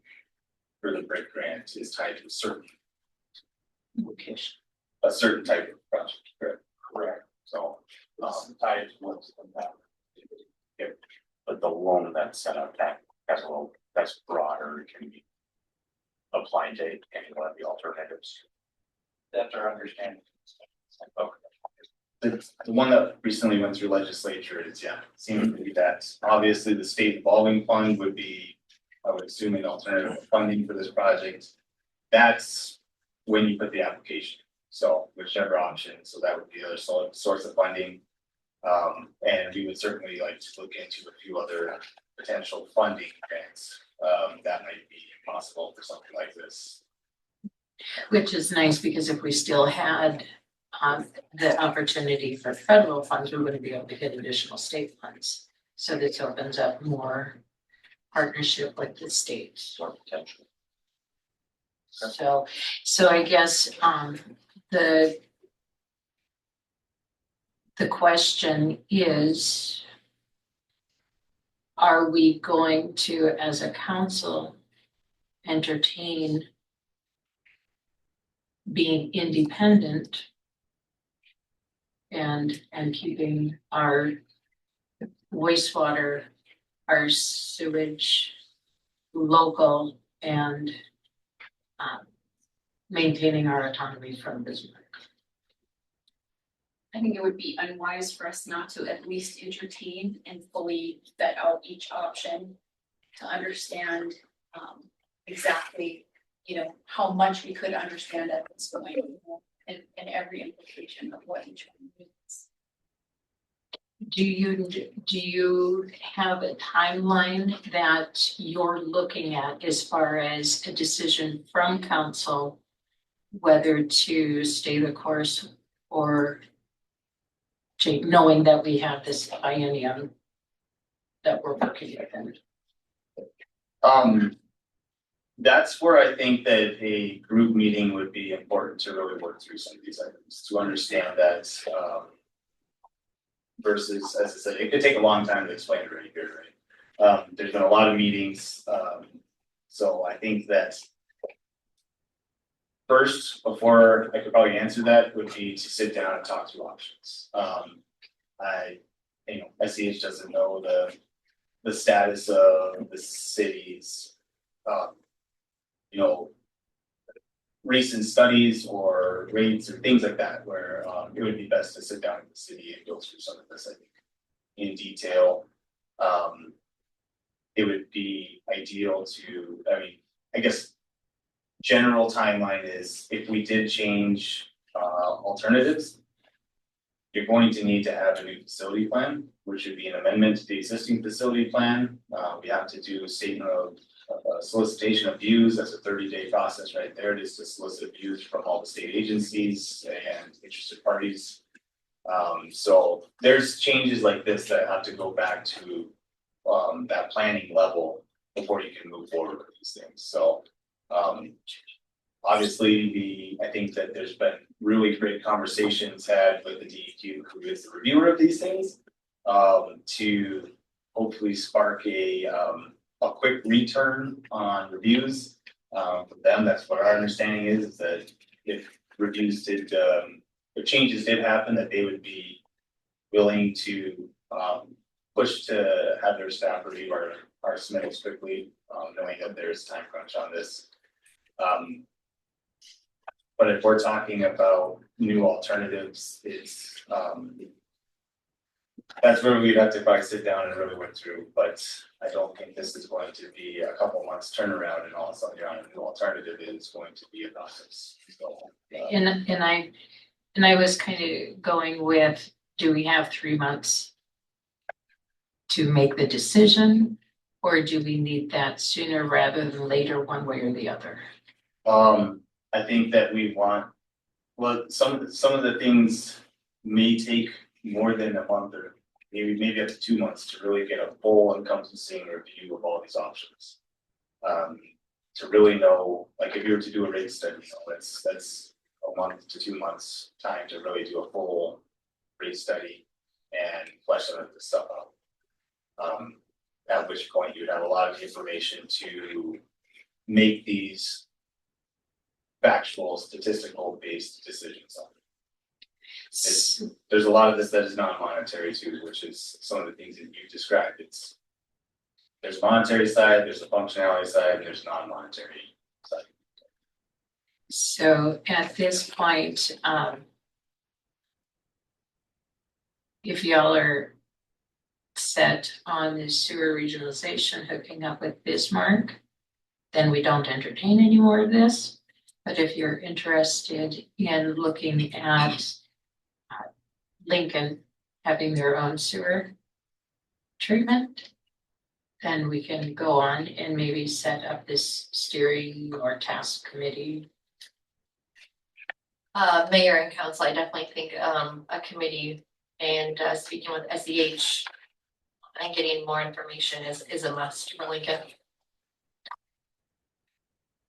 the BRIC grant is tied to a certain type of project, correct? So tied to what's in that. Yep. But the loan that's set up that has a little that's broader, it can be applied to any one of the alternatives. That's our understanding. Okay. The one that recently went through legislature is, seems to be that obviously the state evolving fund would be, I would assume, an alternative funding for this project. That's when you put the application. So whichever option, so that would be a source of funding. And we would certainly like to look into a few other potential funding grants that might be possible for something like this. Which is nice because if we still had the opportunity for federal funds, we wouldn't be able to get additional state funds. So this opens up more partnership with the states or potential. So I guess the question is, are we going to, as a council, entertain being independent and keeping our wastewater, our sewage local and maintaining our autonomy from Bismarck? I think it would be unwise for us not to at least entertain and fully vet out each option to understand exactly, how much we could understand at this point and every implication of what each one means. Do you have a timeline that you're looking at as far as a decision from council? Whether to stay the course or knowing that we have this biennium that we're working within? That's where I think that a group meeting would be important to really work through some of these items, to understand that, versus, as I said, it could take a long time to explain it right here, right? There's been a lot of meetings, so I think that first, before I could probably answer that, would be to sit down and talk through options. SEH doesn't know the status of the city's, recent studies or rates or things like that, where it would be best to sit down with the city and go through some of this, I think, in detail. It would be ideal to, I guess, general timeline is if we did change alternatives, you're going to need to have a new facility plan, which would be an amendment to the existing facility plan. We have to do a statement of solicitation of views. That's a 30-day process right there, just to solicit views from all the state agencies and interested parties. So there's changes like this that have to go back to that planning level before you can move forward with these things. So obviously, I think that there's been really great conversations had with the DEQ, who is the reviewer of these things, to hopefully spark a quick return on reviews from them. That's what our understanding is that if reviews did, if changes did happen, that they would be willing to push to have their staff review our submittals quickly, knowing that there's time crunch on this. But if we're talking about new alternatives, it's that's where we'd have to probably sit down and really work through, but I don't think this is going to be a couple months turnaround and all of a sudden you're on a new alternative. It's going to be a process. So, And I was kind of going with, do we have 3 months to make the decision? Or do we need that sooner rather than later, one way or the other? I think that we want, well, some of the things may take more than a month or maybe up to 2 months to really get a full encompassing review of all these options. To really know, like if you were to do a rate study, that's a month to 2 months time to really do a full rate study and flesh some of this stuff out. At which point you'd have a lot of information to make these factual, statistical based decisions on. There's a lot of this that is non-monetary too, which is some of the things that you described. There's a monetary side, there's a functionality side, and there's non-monetary side. So at this point, if y'all are set on the sewer regionalization hooking up with Bismarck, then we don't entertain any more of this. But if you're interested in looking at Lincoln having their own sewer treatment, then we can go on and maybe set up this steering or task committee. Mayor and council, I definitely think a committee and speaking with SEH and getting more information is a must for Lincoln.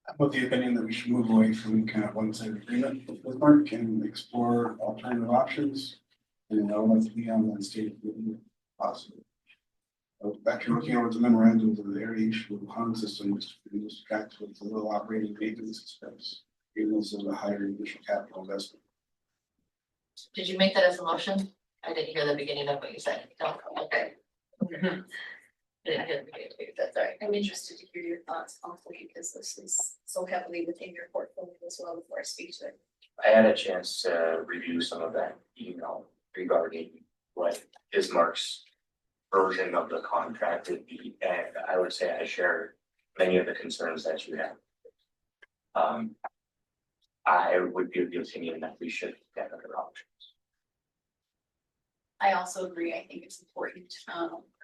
I'm of the opinion that we should move away from kind of one-sided agreement with Bismarck and explore alternative options. And I would like to be on that state if possible. After looking over the memorandums of the aeration of the pond system, which is tracked with the little operating maintenance expense, even though the higher initial capital investment. Did you make that as a motion? I didn't hear the beginning of what you said. No, okay. I didn't hear the beginning of what you said, sorry. I'm interested to hear your thoughts also because this is so heavily within your portfolio as well before I speak to it. I had a chance to review some of that email regarding what Bismarck's version of the contract would be, and I would say I share many of the concerns that you have. I would be of the opinion that we should get other options. I also agree. I think it's important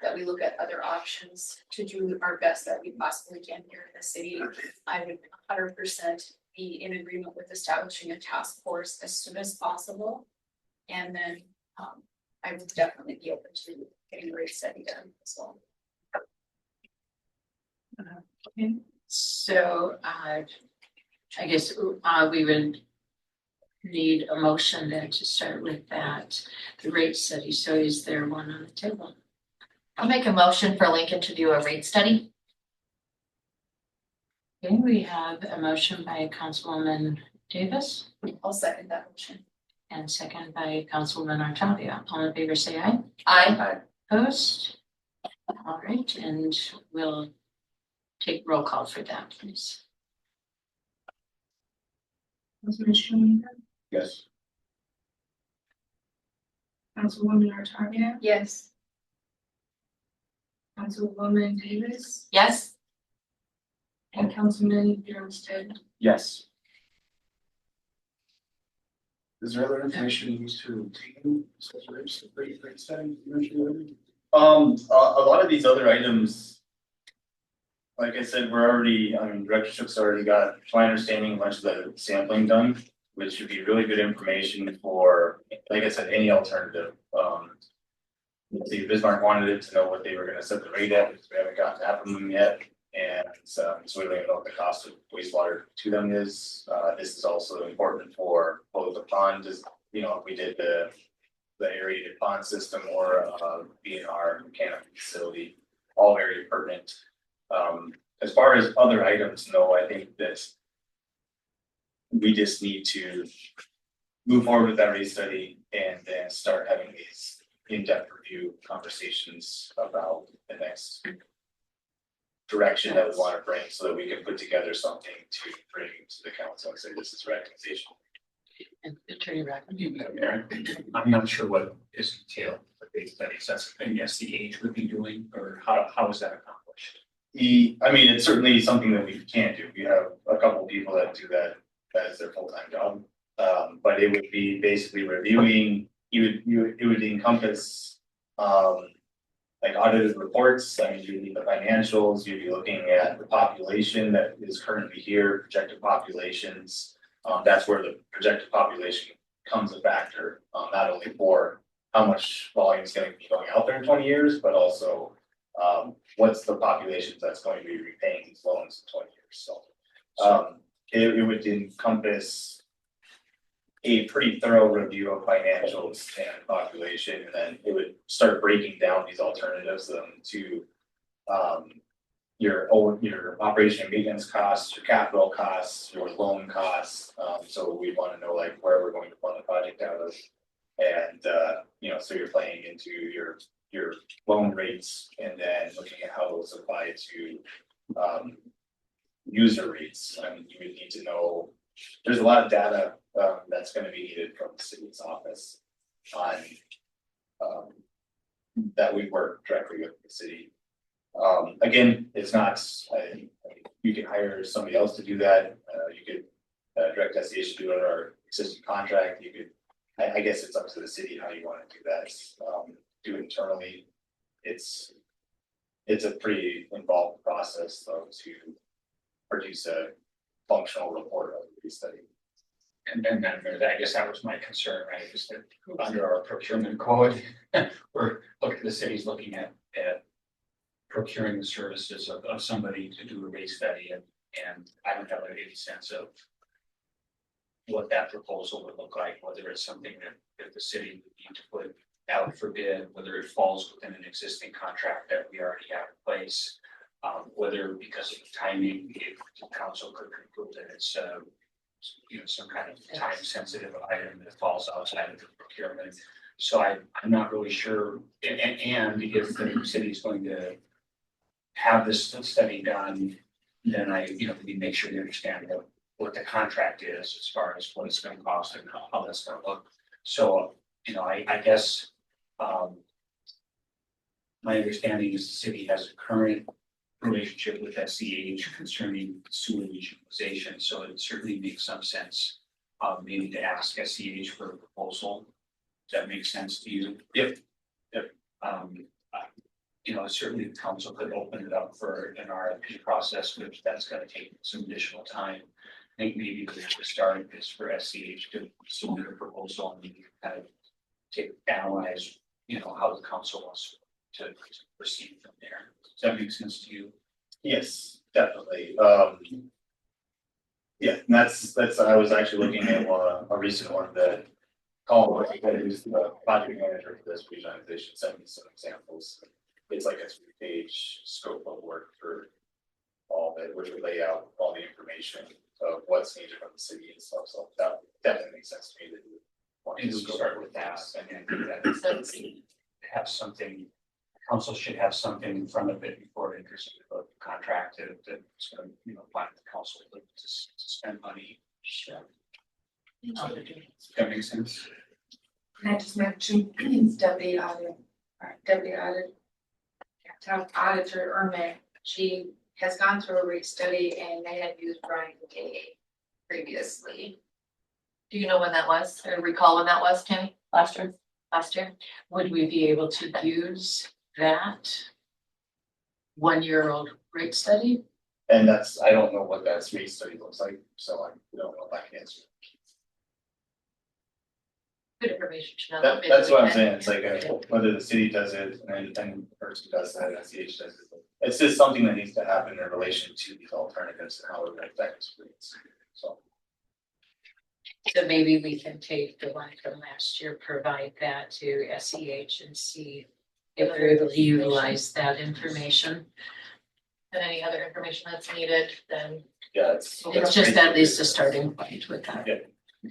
that we look at other options to do our best that we possibly can here in the city. I would 100% be in agreement with establishing a task force as soon as possible. And then I would definitely be open to getting a rate study done as well. Okay, so I guess we would need a motion then to start with that, the rate study. So is there one on the table? I'll make a motion for Lincoln to do a rate study. Okay, we have a motion by Councilwoman Davis I'll second that motion. and second by Councilwoman Artavia. All in favor, say aye. Aye. Opposed? All right, and we'll take roll call for that, please. Councilman Schumaker, Yes. Councilwoman Artavia, Yes. Councilwoman Davis, Yes. and Councilman Johnston. Yes. Is there other information you need to obtain, such as the rate study you mentioned earlier? A lot of these other items, like I said, directorship's already got, to my understanding, a bunch of the sampling done, which should be really good information for, like I said, any alternative. Let's see, Bismarck wanted it to know what they were gonna set the rate at, because we haven't gotten that from them yet. And so we don't even know what the cost of wastewater to them is. This is also important for both the pond, just, if we did the aerated pond system or BNR mechanical facility, all very pertinent. As far as other items, no, I think that we just need to move forward with that rate study and then start having these in-depth review conversations about the next direction that we want to bring, so that we can put together something to bring to the council and say this is recommendation. And Attorney Rackman. I'm not sure what is entailed, but they studies, that's the thing, yes, the age would be doing, or how is that accomplished? It's certainly something that we can do. We have a couple of people that do that as their full-time job. But it would be basically reviewing, it would encompass, like audited reports. You'd need the financials, you'd be looking at the population that is currently here, projected populations. That's where the projected population comes a factor, not only for how much volume is going to be going out there in 20 years, but also what's the population that's going to be repaying these loans in 20 years. So it would encompass a pretty thorough review of financials and population, and then it would start breaking down these alternatives to your operation and maintenance costs, your capital costs, your loan costs. So we want to know like where we're going to fund the project out of, and so you're playing into your loan rates, and then looking at how those apply to user rates. You would need to know, there's a lot of data that's going to be needed from the city's office on that we work directly with the city. Again, it's not, you can hire somebody else to do that. You could direct SEH to do it under our existing contract. You could, I guess it's up to the city how you want to do that. Do it internally. It's a pretty involved process though to produce a functional report of the study. And then I guess that was my concern, right, is that under our procurement code, the city's looking at procuring the services of somebody to do a rate study, and I don't have any sense of what that proposal would look like, whether it's something that the city would need to put out for bid, whether it falls within an existing contract that we already have in place, whether because of the timing, if the council could conclude that it's some kind of time sensitive item that falls outside of the procurement. So I'm not really sure, and if the city is going to have this study done, then we make sure they understand what the contract is as far as what it's going to cost and how that's going to look. So, I guess my understanding is the city has a current relationship with SEH concerning sewer regionalization, so it certainly makes some sense maybe to ask SEH for a proposal. Does that make sense to you? Yep. Certainly the council could open it up for an RFP process, which that's gonna take some additional time. I think maybe the start is for SCH to submit a proposal and we can kind of analyze, how the council wants to proceed from there. Does that make sense to you? Yes, definitely. Yeah, and that's, I was actually looking at a recent one that Colin, who's the project manager for this presentation, sent me some examples. It's like a 3-page scope of work for all of it, which would lay out all the information of what's needed from the city and stuff. So that definitely makes sense to me to do. And we start with that and then have something, council should have something in front of it before it enters into a contract that's going to, bind the council to spend money. Sure. That makes sense. Can I just mention deputy town auditor Ermin, she has gone through a rate study and they had used Brian K previously. Do you know when that was, or recall when that was, Tammy? Last year, Last year? would we be able to use that 1-year-old rate study? And I don't know what that rate study looks like, so I don't know if I can answer. Good information to know. That's what I'm saying. It's like whether the city does it, an independent person does that, SCH does it. It's just something that needs to happen in relation to these alternatives and how it affects rates. So So maybe we can take the one from last year, provide that to SEH and see if they're able to utilize that information. And any other information that's needed, then yeah, It's just at least a starting point with that. Yeah.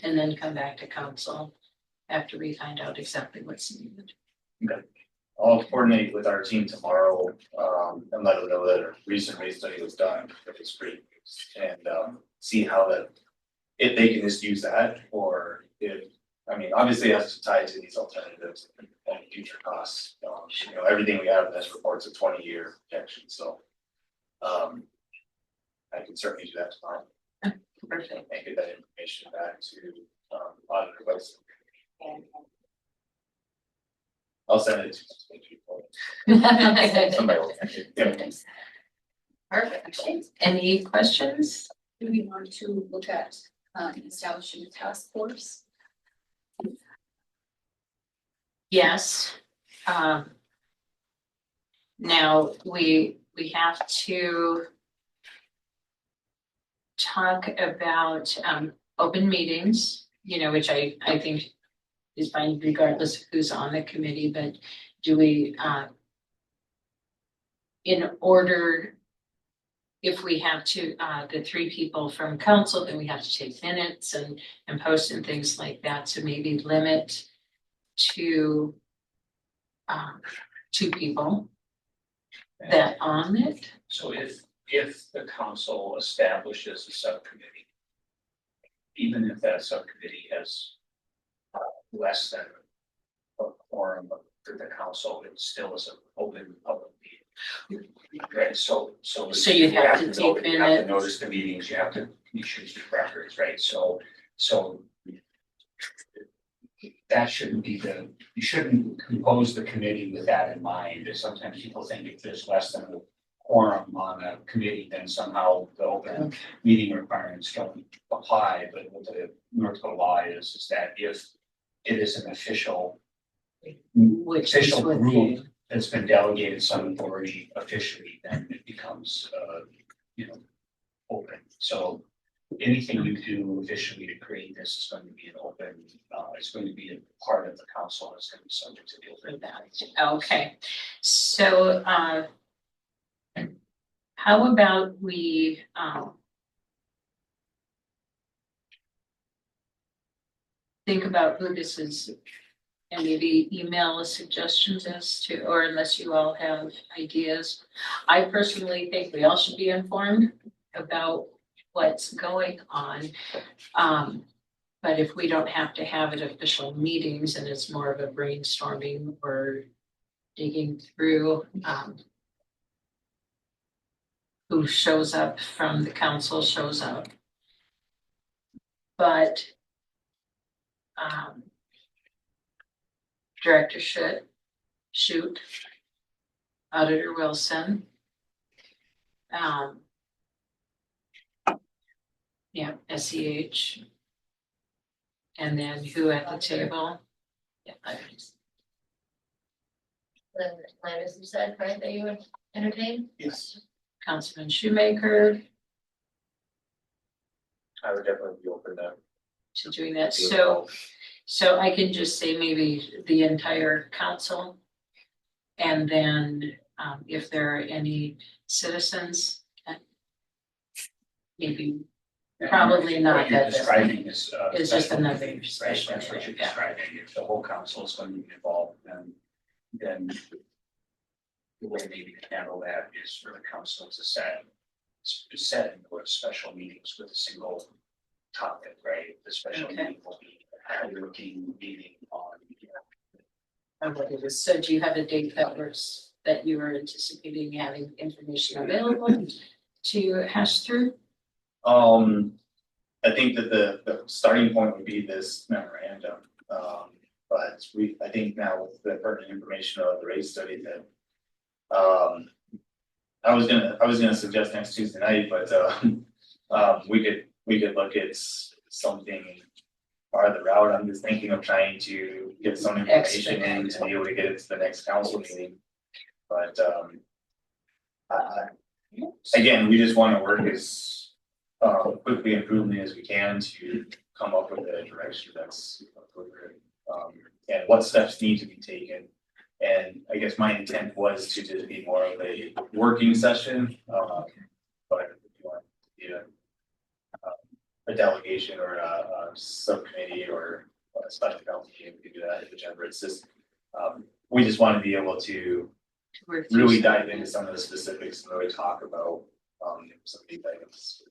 And then come back to council after we find out exactly what's needed. I'll coordinate with our team tomorrow, and let them know that a recent rate study was done, if it's great news, and see how if they can just use that, or if, obviously it has to tie to these alternatives and future costs. Everything we have in this report's a 20-year projection, so I can certainly do that tomorrow. Perfect. And get that information back to auditor website. I'll send it to people. Somebody will send it. Yeah. perfect. Any questions? Do we want to look at establishing a task force? Yes. Now, we have to talk about open meetings, which I think is fine regardless of who's on the committee, but do we, in order, if we have to, the 3 people from council, then we have to take minutes and post and things like that, so maybe limit to 2 people that on it. So if the council establishes a subcommittee, even if that subcommittee has less than a quorum for the council, it still is an open public meeting. Right, so you have to take you have to minutes. notice the meetings, you have to, you should keep records, right? So that shouldn't be you shouldn't compose the committee with that in mind. Sometimes people think if there's less than a quorum on a committee, then somehow the open meeting requirements don't apply. But what the North Dakota law is that if it is an official group that's been delegated some authority officially, then it becomes open. So anything you do officially to create this is going to be an open, it's going to be a part of the council, it's going to be subject to the open that. Okay, so how about we think about who this is and maybe email us suggestions as to, or unless you all have ideas. I personally think we all should be informed about what's going on. But if we don't have to have it official meetings and it's more of a brainstorming or digging through who shows up from the council shows up. But Director Shoot. Auditor Wilson. Yeah, SEH. And then who at the table? Yeah, Landis, you said, right, that you would entertain? Yes. Councilman Shoemaker I would definitely be open to doing that. So I can just say maybe the entire council. And then if there are any citizens, maybe probably not What you're that. describing is. It's just special another meeting, right? special That's what you're meeting, yeah. describing. If the whole council is going to be involved, then the way maybe to handle that is for the council to set and go to special meetings with a single topic, right? The special Okay. meeting will be a working meeting on. What it is. So do you have a date that you are anticipating having information available to hash through? I think that the starting point would be this memorandum. But I think now with the pertinent information of the rate study that, I was gonna suggest next Tuesday night, but, we could look at something farther out. I'm just thinking of trying to get some information in to be able to get it to the next council meeting. But, again, we just want to work as quickly and prudently as we can to come up with a direction that's appropriate. And what steps need to be taken. And I guess my intent was to just be more of a working session. But if you want to do a delegation or a subcommittee or a special council meeting, we can do that, whichever. It's just, we just want to be able to really dive into some of the specifics and really talk about some of these items.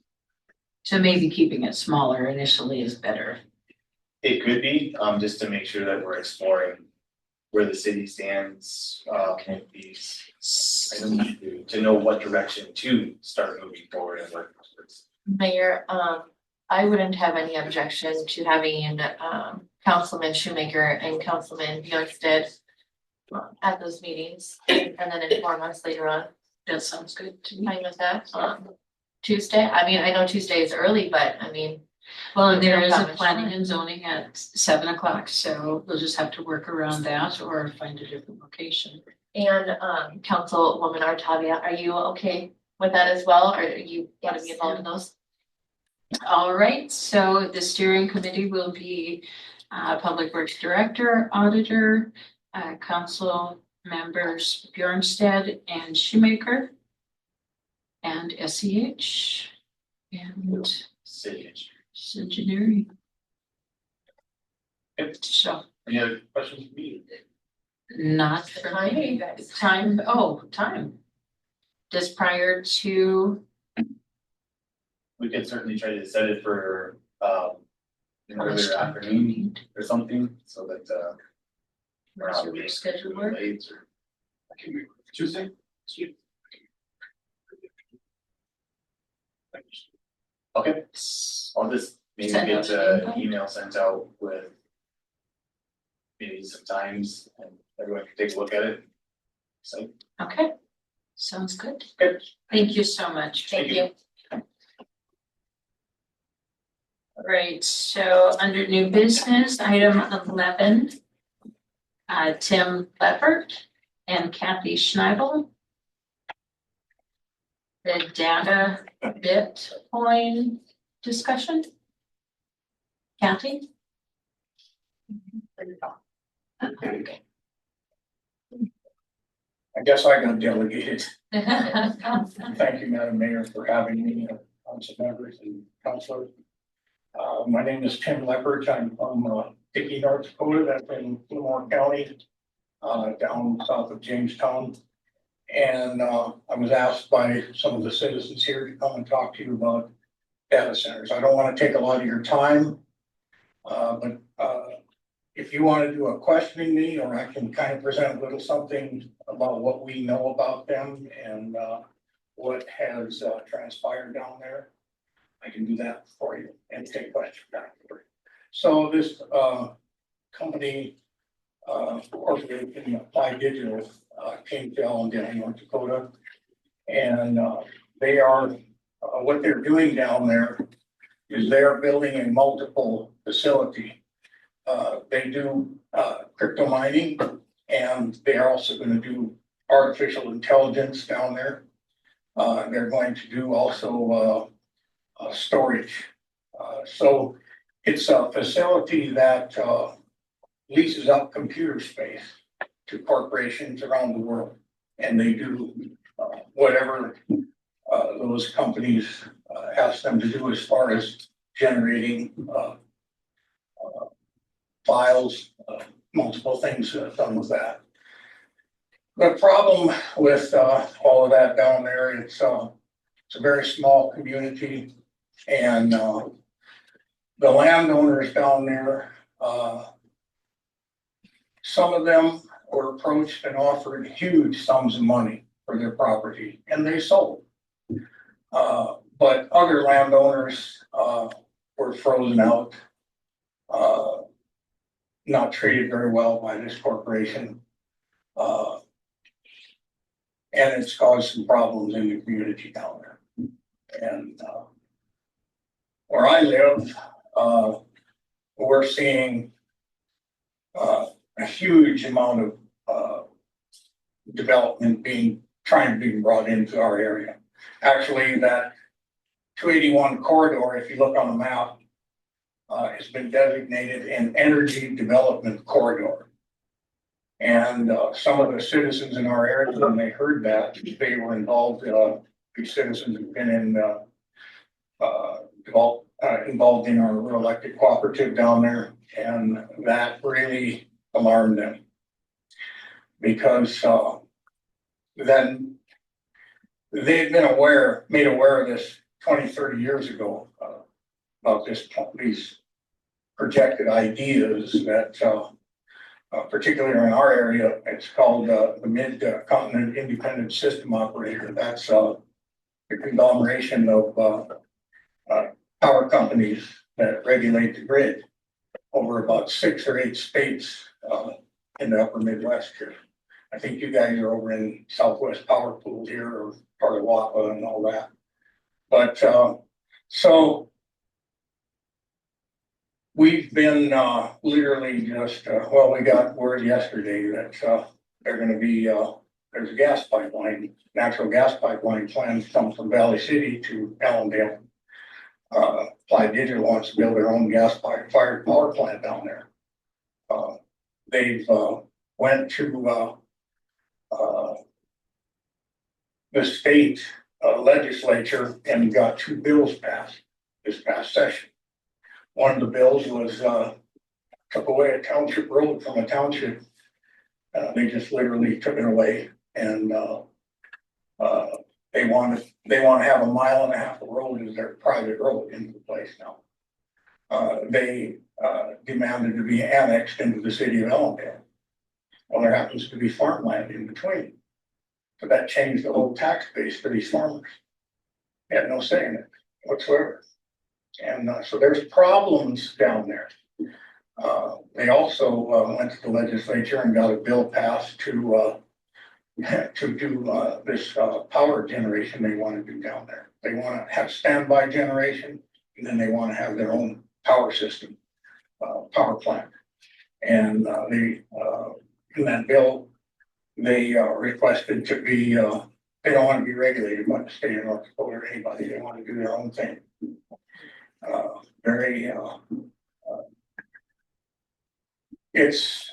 So maybe keeping it smaller initially is better. It could be, just to make sure that we're exploring where the city stands, with these items, to know what direction to start moving forward and work towards. Mayor, I wouldn't have any objection to having Councilman Shoemaker and Councilman Bjornsted at those meetings and then inform us later on. That sounds good to me. Fine with that? Tuesday, I mean, I know Tuesday is early, but I mean. Well, and there There's is not a much planning time. and zoning at 7 o'clock, so we'll just have to work around that or find a different location. And Councilwoman Artavia, are you okay with that as well, or are you want to be involved in those? All right, so the steering committee will be Public Works Director, Auditor, Council members Bjornsted and Shoemaker, and SEH, and City. engineering. Yep. So Any other questions for me? not for me. Time. Just prior to, We could certainly try to set it for, how much earlier time do you afternoon need? or something, so that, we're Does not your waiting schedule too work? late or. Tuesday? Okay, I'll just maybe Send get out an an invite. email sent out with maybe some times and everyone can take a look at it. So, Okay, sounds good. good. Thank you so much. Thank you. All right, so under new business, item 11. Tim Leppert and Kathy Schneibel. The data Bitcoin discussion. Kathy? Okay. I guess I got delegated. Thank you, Madam Mayor, for having me, council members and councilors. My name is Tim Leppert. I'm from Dickey, North Dakota. That's in Fillmore County, down south of Jamestown. And I was asked by some of the citizens here to come and talk to you about data centers. I don't want to take a lot of your time. But if you want to do a questioning me, or I can kind of present a little something about what we know about them and what has transpired down there, I can do that for you and take questions afterward. So this company corporation, Applied Digital, came to Allendale, North Dakota. And they are, what they're doing down there is they're building a multiple facility. They do crypto mining, and they're also going to do artificial intelligence down there. They're going to do also storage. So it's a facility that leases out computer space to corporations around the world. And they do whatever those companies ask them to do as far as generating files, multiple things done with that. The problem with all of that down there, it's a very small community, and the landowners down there, some of them were approached and offered huge sums of money for their property, and they sold. But other landowners were frozen out, not treated very well by this corporation. And it's caused some problems in the community down there. And where I live, we're seeing a huge amount of development trying to be brought into our area. Actually, that 281 corridor, if you look on the map, has been designated an energy development corridor. And some of the citizens in our area, when they heard that, they were involved. These citizens have been involved in our elected cooperative down there, and that really alarmed them, because then they had been made aware of this 20, 30 years ago, about these projected ideas that, particularly in our area, it's called the Mid-Continent Independent System Operator. That's the conglomeration of power companies that regulate the grid over about 6 or 8 states in the upper Midwest here. I think you guys are over in Southwest Power Pool here, or part of WAPA and all that. But so we've been literally just, we got word yesterday that they're going to be, there's a gas pipeline, natural gas pipeline plans to come from Valley City to Allendale. Applied Digital wants to build their own gas-fired power plant down there. They've went to the state legislature and got 2 bills passed this past session. One of the bills was took away a township road from a township. They just literally took it away, and they want to have 1.5 miles of road as their private road into the place now. They demanded to be annexed into the city of Allendale. Well, there happens to be farmland in between, so that changed the whole tax base for these farmers. They had no say in it whatsoever. And so there's problems down there. They also went to the legislature and got a bill passed to do this power generation they want to do down there. They want to have standby generation, and then they want to have their own power system, power plant. And they in that bill, they requested to be, they don't want to be regulated by the state of North Dakota or anybody. They want to do their own thing. It's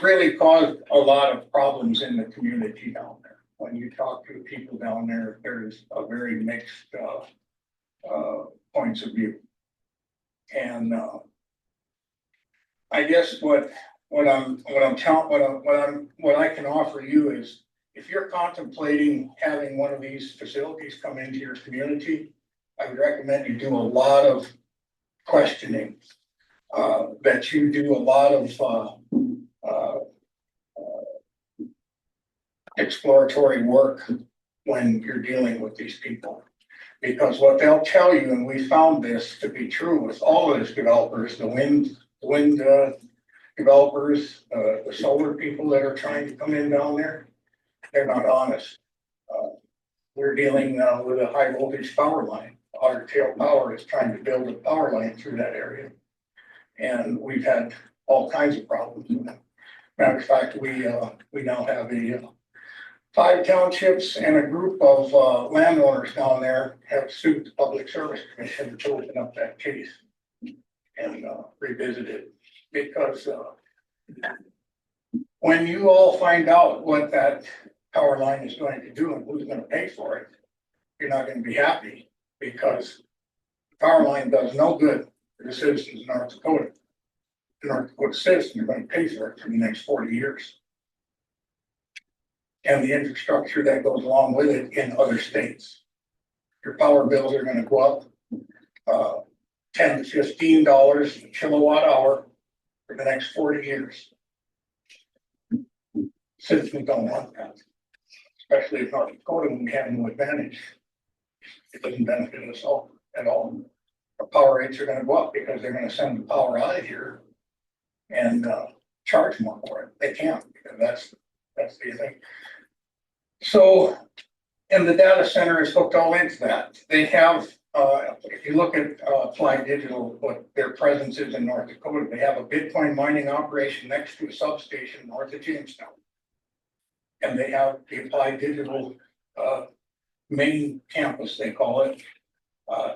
really caused a lot of problems in the community down there. When you talk to the people down there, there's a very mixed points of view. And I guess what I can offer you is, if you're contemplating having one of these facilities come into your community, I would recommend you do a lot of questioning, that you do a lot of exploratory work when you're dealing with these people. Because what they'll tell you, and we found this to be true with all of these developers, the wind developers, the solar people that are trying to come in down there, they're not honest. We're dealing with a high voltage power line. Otter Tail Power is trying to build a power line through that area. And we've had all kinds of problems with them. Matter of fact, we now have 5 townships and a group of landowners down there have sued the Public Service Commission to open up that case and revisit it, because when you all find out what that power line is going to do and who's going to pay for it, you're not going to be happy, because the power line does no good for the citizens of North Dakota. The North Dakota citizens are going to pay for it for the next 40 years. And the infrastructure that goes along with it in other states. Your power bills are going to go up $10 to $15 a kilowatt hour for the next 40 years. Citizens don't want that, especially if North Dakota, when we have no advantage. It doesn't benefit us all at all. Our power rates are going to go up because they're going to send the power out of here and charge more for it. They can't, because that's the thing. So, and the data center is hooked all into that. They have, if you look at Applied Digital, what their presence is in North Dakota, they have a Bitcoin mining operation next to a substation north of Jamestown. And they have the Applied Digital main campus, they call it,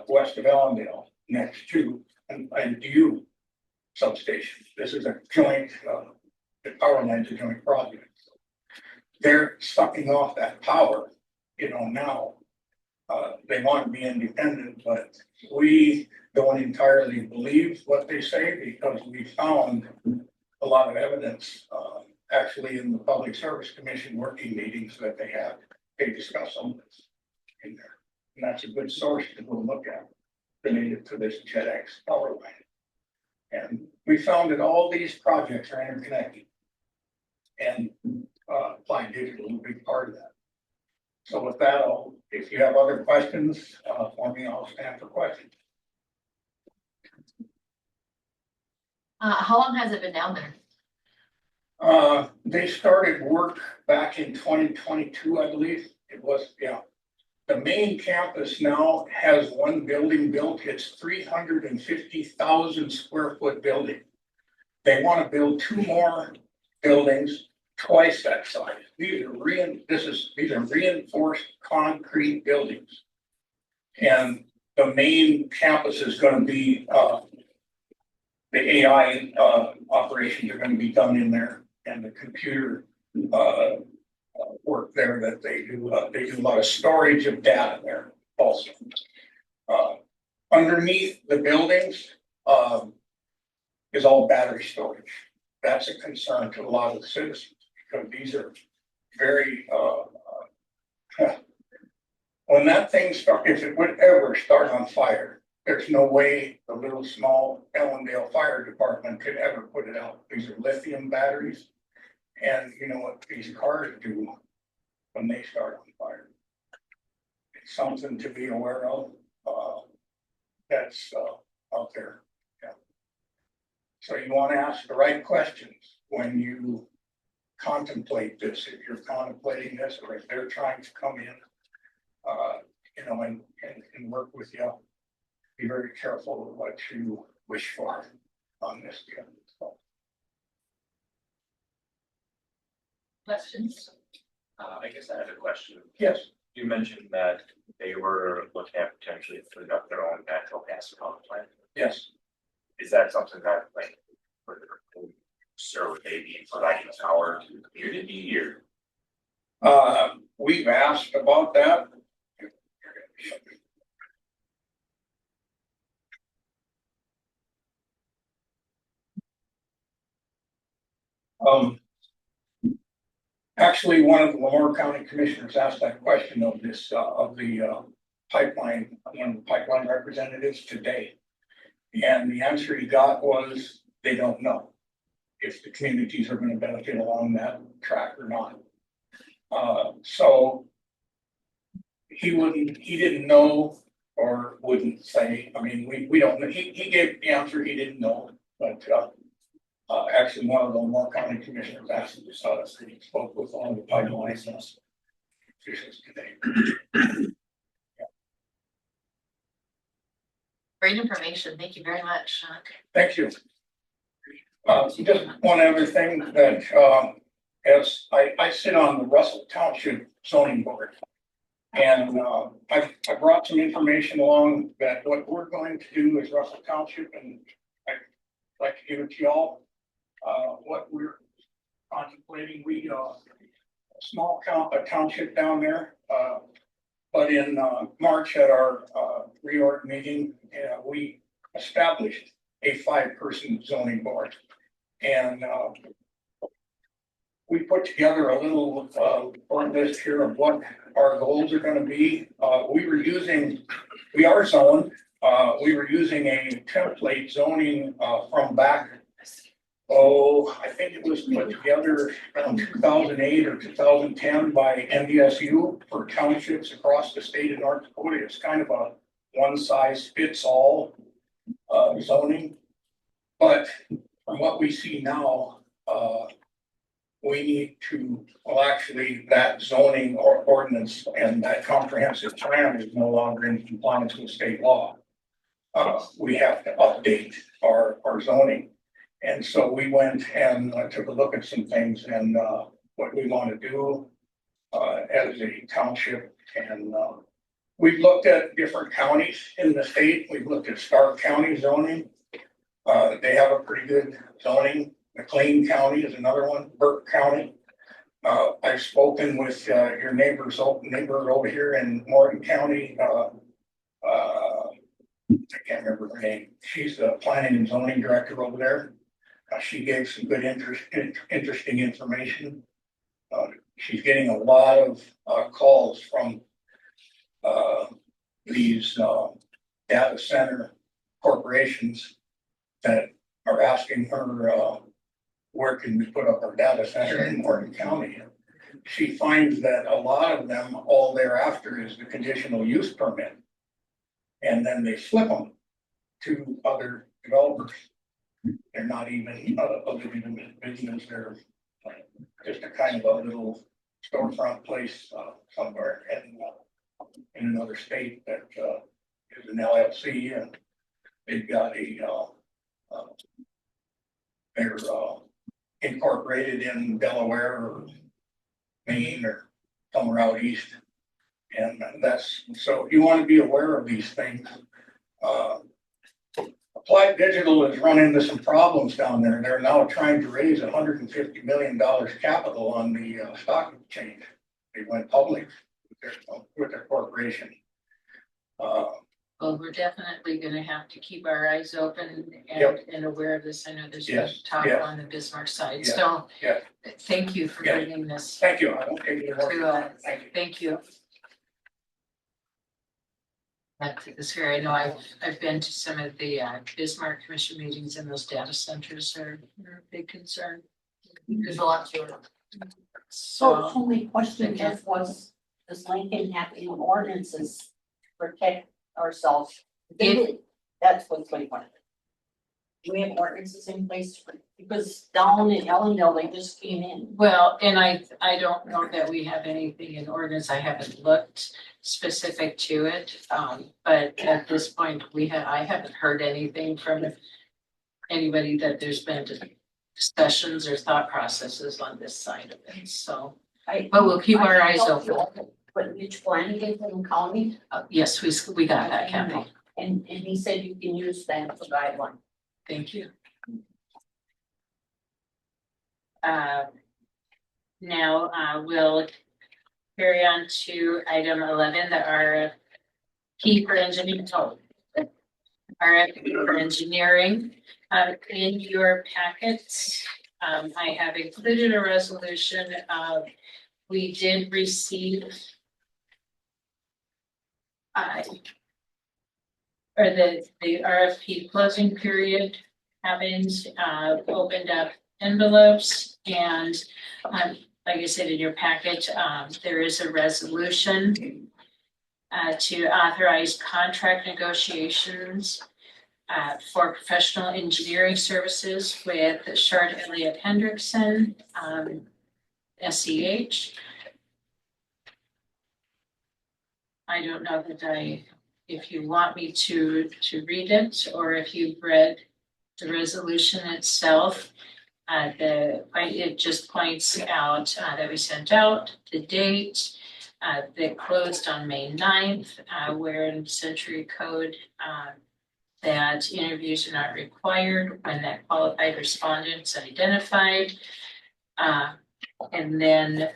west of Allendale, next to an DU substation. This is a joint, the power line's a joint project. They're sucking off that power, now. They want to be independent, but we don't entirely believe what they say, because we found a lot of evidence, actually in the Public Service Commission working meetings that they have. They discuss some of this in there. And that's a good source to go look at related to this JetX power line. And we found that all these projects are interconnected. And Applied Digital is a big part of that. So with that, if you have other questions for me, I'll stand for questions. How long has it been down there? They started work back in 2022, I believe. It was, yeah. The main campus now has one building built. It's 350,000 square foot building. They want to build 2 more buildings twice that size. These are reinforced concrete buildings. And the main campus is going to be the AI operations are going to be done in there, and the computer work there that they do. They do a lot of storage of data there also. Underneath the buildings is all battery storage. That's a concern to a lot of the citizens, because these are very, when that thing if it would ever start on fire, there's no way the little small Allendale Fire Department could ever put it out. These are lithium batteries. And you know what these cars do when they start on fire. It's something to be aware of. That's out there. Yeah. So you want to ask the right questions when you contemplate this. If you're contemplating this, or if they're trying to come in, and work with you, be very careful of what you wish for on this deal. So. Questions? I guess I have a question. Yes. You mentioned that they were looking at potentially putting up their own natural gas power plant. Yes. Is that something that sir, would they be providing power to the community, or? We've asked about that. Actually, one of the Lamar County Commissioners asked that question of this, of the pipeline, one of the pipeline representatives today. And the answer he got was, they don't know if the communities are going to benefit along that track or not. So he didn't know, or wouldn't say. I mean, we don't know. He gave the answer, he didn't know, but Actually, one of the Moore County Commissioners actually saw us, and he spoke with all the pipeline officials today. Great information. Thank you very much. Thank you. Just one other thing that, as I sit on the Russell Township zoning board. And, I brought some information along that what we're going to do as Russell Township, and I'd like to give it to y'all. What we're contemplating, we, a small township down there, but in, March at our, reorg meeting, we established a 5-person zoning board. And, we put together a little, list here of what our goals are gonna be. We are zoned, we were using a template zoning, from back, I think it was put together around 2008 or 2010 by NDSU for townships across the state of North Dakota. It's kind of a one-size-fits-all, zoning. But from what we see now, we need to, well, actually, that zoning or ordinance and that comprehensive plan is no longer in compliance with state law. We have to update our zoning. And so we went and took a look at some things and what we want to do as a township. And we've looked at different counties in the state. We've looked at Stark County zoning. They have a pretty good zoning. McLean County is another one, Burke County. I've spoken with your neighbor over here in Morgan County. I can't remember her name. She's the planning and zoning director over there. She gave some good interesting information. She's getting a lot of calls from these data center corporations that are asking her where can we put up our data center in Morgan County. She finds that a lot of them, all they're after is the conditional use permit. And then they flip them to other developers. They're not even other business, they're just a kind of a little storefront place somewhere in another state that is an LLC, and they've got they're incorporated in Delaware or Maine or somewhere out east. And that's, so you want to be aware of these things. Applied Digital has run into some problems down there. They're now trying to raise $150 million capital on the stock exchange. They went public with their corporation. Well, we're definitely gonna have to keep our eyes open and aware of this. I know there's Yes, talk yes. on the Bismarck side, Yes, so yes. thank you for Yes. bringing this Thank you. I won't take any more. to Thank you. thank you. That's here. I know I've been to some of the Bismarck Commission meetings, and those data centers are a big concern. There's a lot to it. So my question just was, does Lincoln have any ordinances to protect ourselves? That's what's going on. Do we have ordinances in place because down in Ellendale, they just came in? Well, and I don't know that we have anything in ordinance. I haven't looked specific to it. But at this point, I haven't heard anything from anybody that there's been discussions or thought processes on this side of it. So, but we'll keep our eyes open. But which plan you get from the county? Yes, we got that, Kathy. And he said you can use that as a guideline. Thank you. Now we'll carry on to item 11, the RFP for engineering. RFP for engineering. In your packets, I have included a resolution. We did receive or the RFP closing period happens, opened up envelopes, and like I said, in your packet, there is a resolution to authorize contract negotiations for professional engineering services with Shard Elliott Hendrickson, SEH. I don't know that if you want me to read it, or if you've read the resolution itself. It just points out that we sent out the date that closed on May 9th, where in Century Code that interviews are not required when that qualified respondent's identified. And then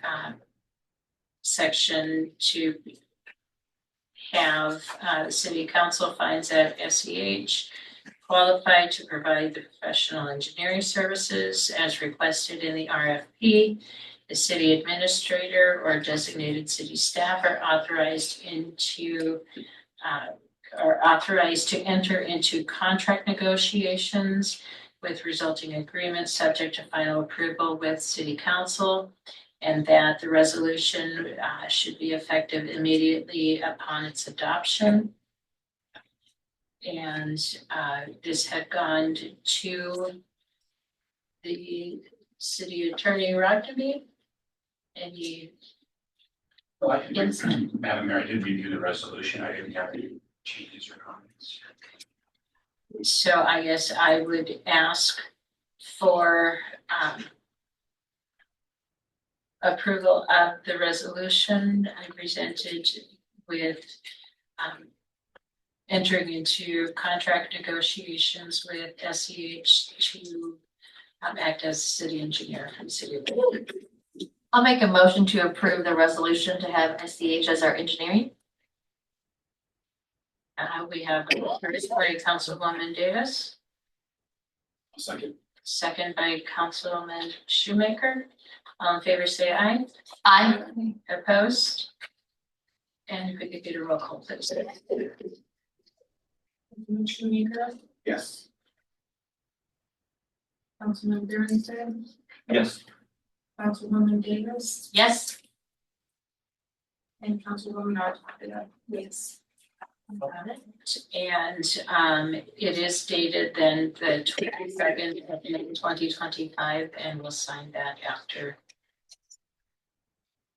section 2 have the city council finds that SEH qualified to provide the professional engineering services as requested in the RFP. The city administrator or designated city staff are authorized to enter into contract negotiations with resulting agreements subject to final approval with city council, and that the resolution should be effective immediately upon its adoption. And this had gone to the city attorney Rockeby. And Madam Mayor, I did review the resolution. I didn't have any changes or comments. So I guess I would ask for approval of the resolution I presented with entering into contract negotiations with SEH to act as city engineer for the city of Dakota. I'll make a motion to approve the resolution to have SCH as our engineering. We have first by Councilwoman Davis, Second. second by Councilman Shoemaker. All in favor, say aye. Aye. Opposed? And if we could get a roll call, please. Councilman Shoemaker, Yes. Councilman Billington, Yes. Councilwoman Davis, Yes. and Councilwoman Dakota. Yes. And it is dated then the 22nd of May 2025, and we'll sign that after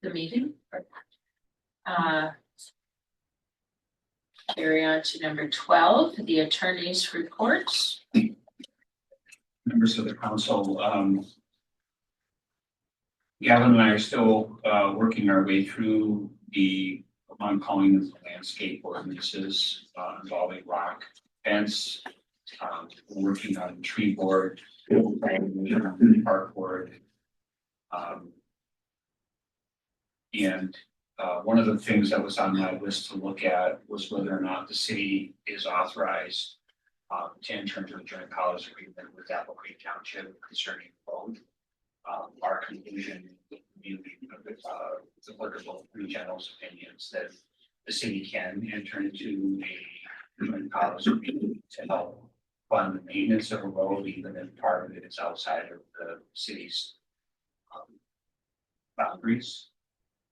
the meeting. Carry on to number 12, the attorney's reports. Members of the council, Gavin and I are still working our way through the, I'm calling them landscape ordinances involving rock fence. We're working on tree board, park board. And one of the things that was on my list to look at was whether or not the city is authorized to enter into a joint powers agreement with Apple Creek Township concerning the road. Our conclusion, applicable in general's opinions, that the city can enter into a joint powers agreement to help fund the maintenance of a road, even if part of it is outside of the city's boundaries.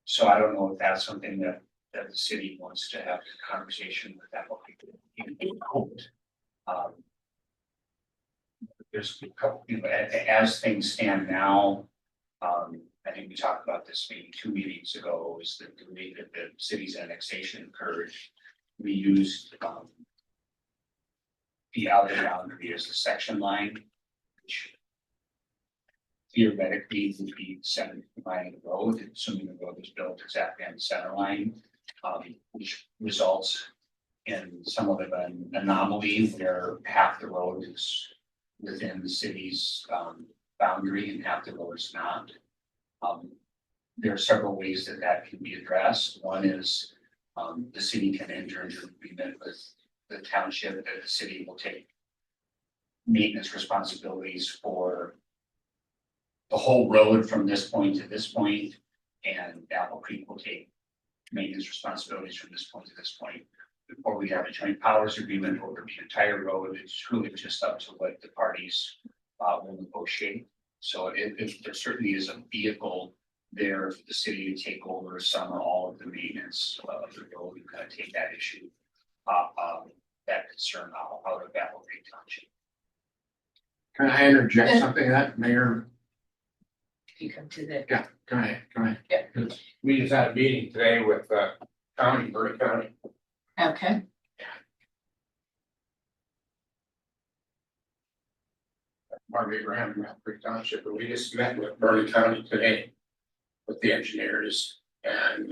So I don't know if that's something that the city wants to have a conversation with Apple Creek. There's a couple, as things stand now, I think we talked about this maybe 2 meetings ago, is that the way that the city's annexation occurred, we used the outer boundary as the section line, which theoretically would be the center line of the road, assuming the road is built exactly on the center line, which results in somewhat of an anomaly where half the road is within the city's boundary and half the road is not. There are several ways that can be addressed. One is the city can enter into an agreement with the township that the city will take maintenance responsibilities for the whole road from this point to this point, and Apple Creek will take maintenance responsibilities from this point to this point. Before we have a joint powers agreement over the entire road, it's truly just up to what the parties will negotiate. So if there certainly is a vehicle there for the city to take over some or all of the maintenance of the road, we kind of take that issue. That concern out of Battle Creek Township. Can I interject something that Mayor? If you come to the, Yeah, go ahead, go ahead. Yeah. We just had a meeting today with Berkeley County. okay, Margaret Graham, Creek Township, but we just met with Berkeley County today. With the engineers and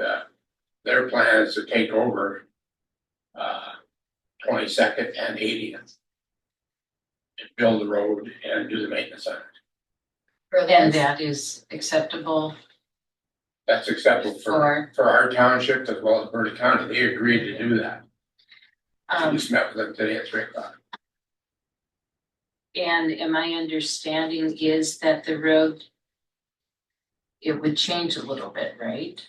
their plan is to take over 22nd and 80th. And build the road and do the maintenance on it. and that is acceptable That's acceptable for our township as well as Berkeley County. They agreed to do that. I just met with them today at 3:00. and my understanding is that the road, it would change a little bit, right?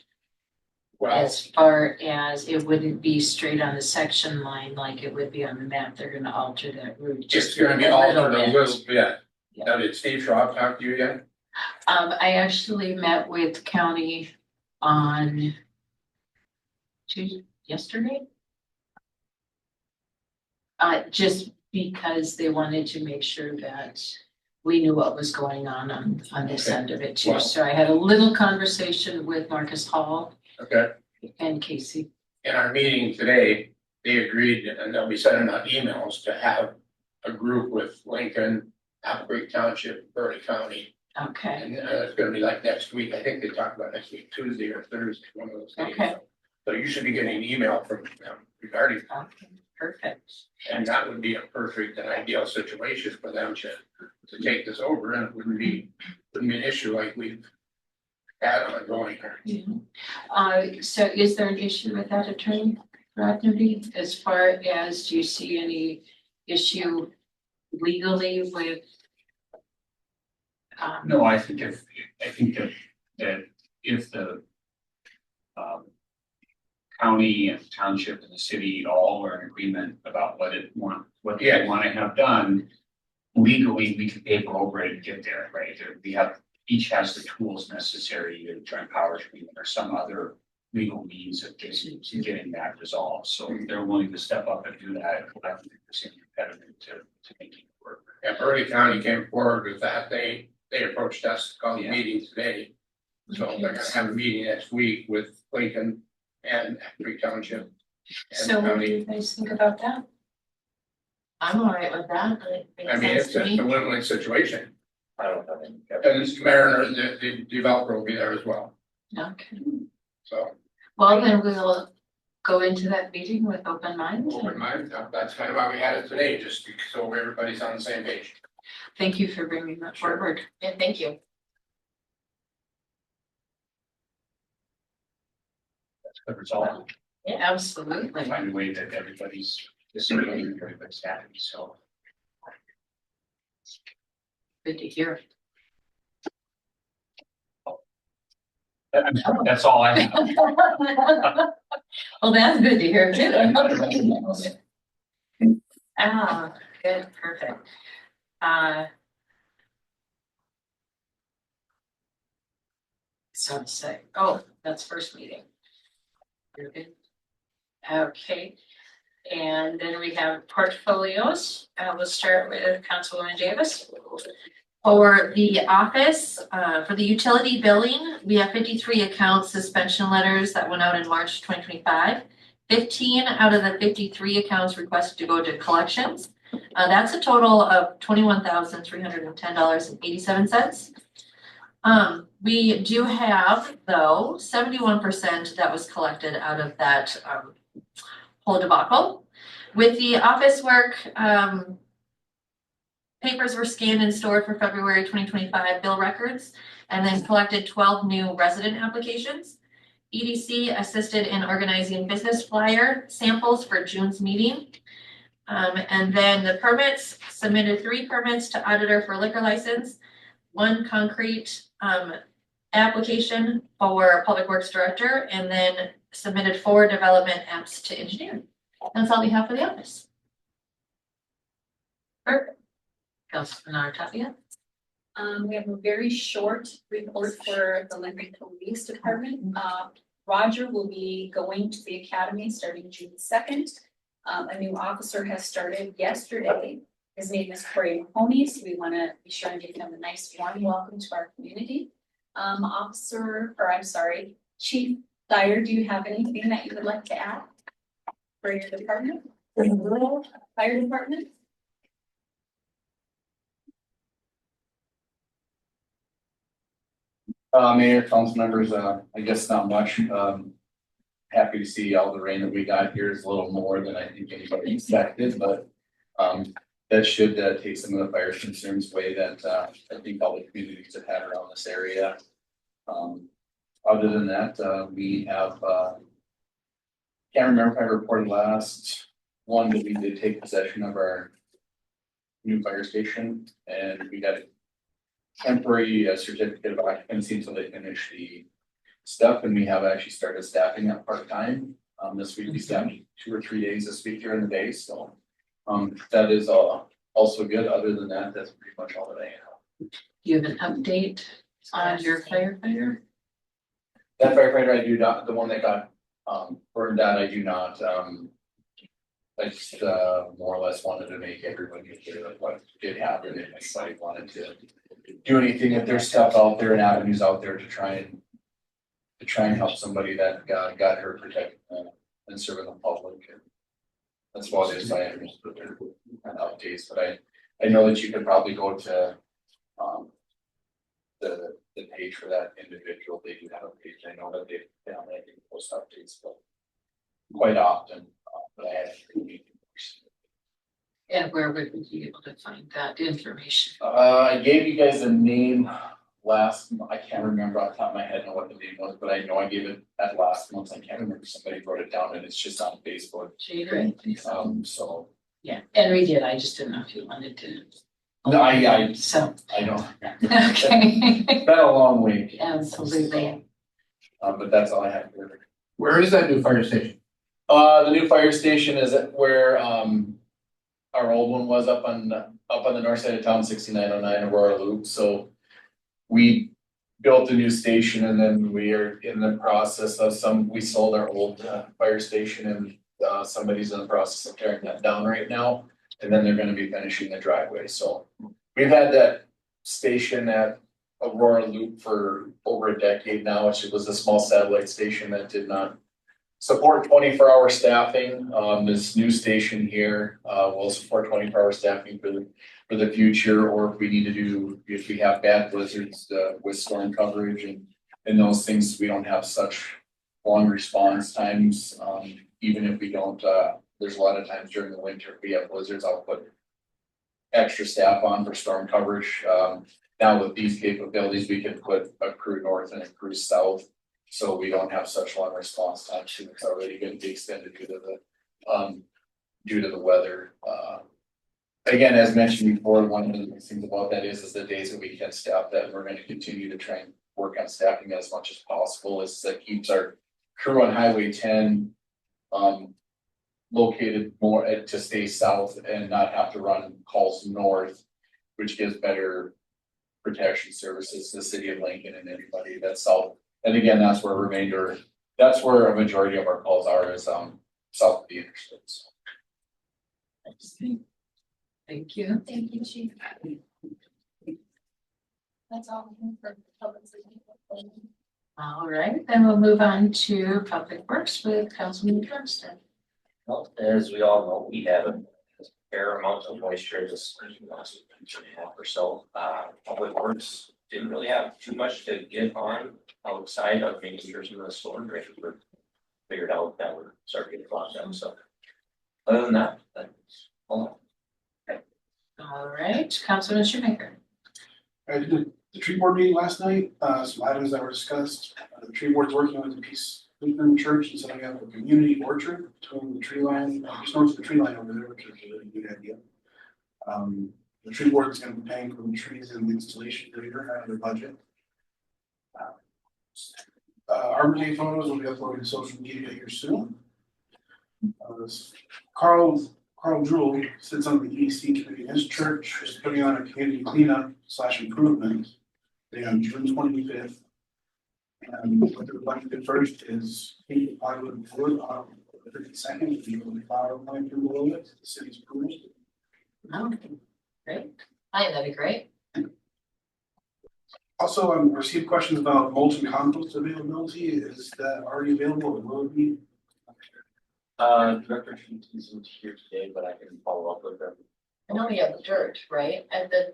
Well, As far as it wouldn't be straight on the section line like it would be on the map, they're gonna alter that route. it's just gonna be a little altered a bit. little bit. Yeah. Now, did Steve Schwab talk to you yet? I actually met with county on yesterday. Just because they wanted to make sure that we knew what was going on this Okay. end of it too. Well- So I had a little conversation with Marcus Hall Okay. and Casey. In our meeting today, they agreed, and they'll be sending out emails to have a group with Lincoln, Apple Creek Township, Berkeley County. Okay, And it's gonna be like next week. I think they talked about next week, Tuesday or Thursday, one of those days. Okay. So you should be getting an email from them regarding, okay, perfect. and that would be a perfect and ideal situation for them to take this over, and it wouldn't be an issue like we've had ongoing. So is there an issue with that, Attorney Rodney? As far as, do you see any issue legally with? No, I think that if the county and township and the city all are in agreement about what they want to have done, legally, we can paper over it and get there, right? Each has the tools necessary, either joint powers agreement or some other legal means of getting that resolved. So if they're willing to step up and do that, I don't think there's any impediment to making it work. Yeah, Berkeley County came forward with that. They approached us, called a meeting today. So they're gonna have a meeting next week with Lincoln and Creek Township. and So what do county. you guys think about that? I'm all right with that. It makes I mean, sense it's to me. a win-win situation. I don't have any. And Mariner, the developer will be there as well. Okay, So well, then we'll go into that meeting with open minds. open mind, that's kind of why we had it today, just so everybody's on the same page. Thank you for bringing that forward. And thank you. The result, Yeah, absolutely. find a way that everybody's happy, so. Good to hear. That's all I have. Well, that's good to hear too. Good, perfect. So to say, that's first meeting. You're good. Okay, and then we have portfolios. We'll start with Councilwoman Davis. For the office, for the utility billing, we have 53 account suspension letters that went out in March 2025. 15 out of the 53 accounts requested to go to collections. That's a total of $21,310.87. We do have, though, 71% that was collected out of that whole debacle. With the office work, papers were scanned and stored for February 2025 bill records, and then collected 12 new resident applications. EDC assisted in organizing business flyer samples for June's meeting. And then the permits, submitted 3 permits to auditor for liquor license, 1 concrete application for public works director, and then submitted 4 development apps to engineer. That's all we have for the office. Perfect. Councilman Tapia. We have a very short report for the Lincoln Police Department. Roger will be going to the academy starting June 2nd. A new officer has started yesterday. His name is Corey Mahoney, so we want to be sure and give him a nice warm welcome to our community. Chief Dyer, do you have anything that you would like to add for your department? Fire department? Mayor, council members, I guess not much. Happy to see all the rain that we got here is a little more than I think anybody expected, but that should take some of the fire concerns away that I think all the communities have had around this area. Other than that, we have can't remember if I reported last one, but we did take possession of our new fire station, and we got a temporary certificate of occupancy until they finish the stuff, and we have actually started staffing up part-time. This week we staffed 2 or 3 days this week here in the day, so that is also good. Other than that, that's pretty much all that I have. Do you have an update on your firefighter? That firefighter, I do not, the one that got burned out, I do not. I just more or less wanted to make everybody clear like what did happen, if anybody wanted to do anything, if there's stuff out there and avenues out there to try and help somebody that got hurt, protect and serving the public. And that's why this I understood their updates, but I know that you could probably go to the page for that individual. They do have a page. I know that they don't make post updates, but quite often. But I haven't. And where would we be able to find that information? I gave you guys a name I can't remember off the top of my head what the name was, but I know I gave it at last month. I can't remember, somebody wrote it down and it's just on Facebook. So. Yeah, and we did, I just didn't know if you wanted to. No, I So. I don't. Okay. It's been a long week. Absolutely. But that's all I have here. Where is that new fire station? The new fire station is at where our old one was up on the north side of town, 6909 Aurora Loop. So we built a new station, and then we are in the process of we sold our old fire station, and somebody's in the process of tearing that down right now. And then they're gonna be finishing the driveway. So we've had that station at Aurora Loop for over a decade now. It was a small satellite station that did not support 24-hour staffing. This new station here will support 24-hour staffing for the future, or if we have bad blizzards with storm coverage and those things, we don't have such long response times. Even if we don't, there's a lot of times during the winter, if we have blizzards, I'll put extra staff on for storm coverage. Now with these capabilities, we can put a crew north and a crew south, so we don't have such long response times. It's already going to be extended due to the weather. Again, as mentioned before, one of the things about that is the days that we can staff that, and we're going to continue to try and work on staffing as much as possible. That keeps our crew on Highway 10 located more to stay south and not have to run calls north, which gives better protection services to the city of Lincoln and anybody that's south. And again, that's where a majority of our calls are, is south of the interstate. Thank you. Thank you, Chief. That's all for public safety. All right, then we'll move on to Public Works with Councilman Johnston. Well, as we all know, we have a fair amount of moisture this last week and a half or so. Public Works didn't really have too much to get on outside of making sure some of the storm drains were figured out that were starting to get clogged up. So other than that, that's all. All right, Councilman Shoemaker. I did the tree board meeting last night, some items that were discussed. The tree board's working with the Peace Lutheran Church and setting up a community orchard between the tree line, just north of the tree line over there, which is a really good idea. The tree board is going to be paying for the trees and the installation later out of their budget. Arbor Day photos will be uploaded to social media here soon. Carl Jewell sits on the EDC committee in his church, is putting on a community cleanup / improvement day on June 25th. And what they're going to do first is paint plywood and wood on 52nd, the flower plant below it, the city's approved. Oh, great. I think that'd be great. Also, received questions about mulch and compost availability. Is that already available or will it be? Director Sheets isn't here today, but I can follow up with them. I know we have dirt, right, at the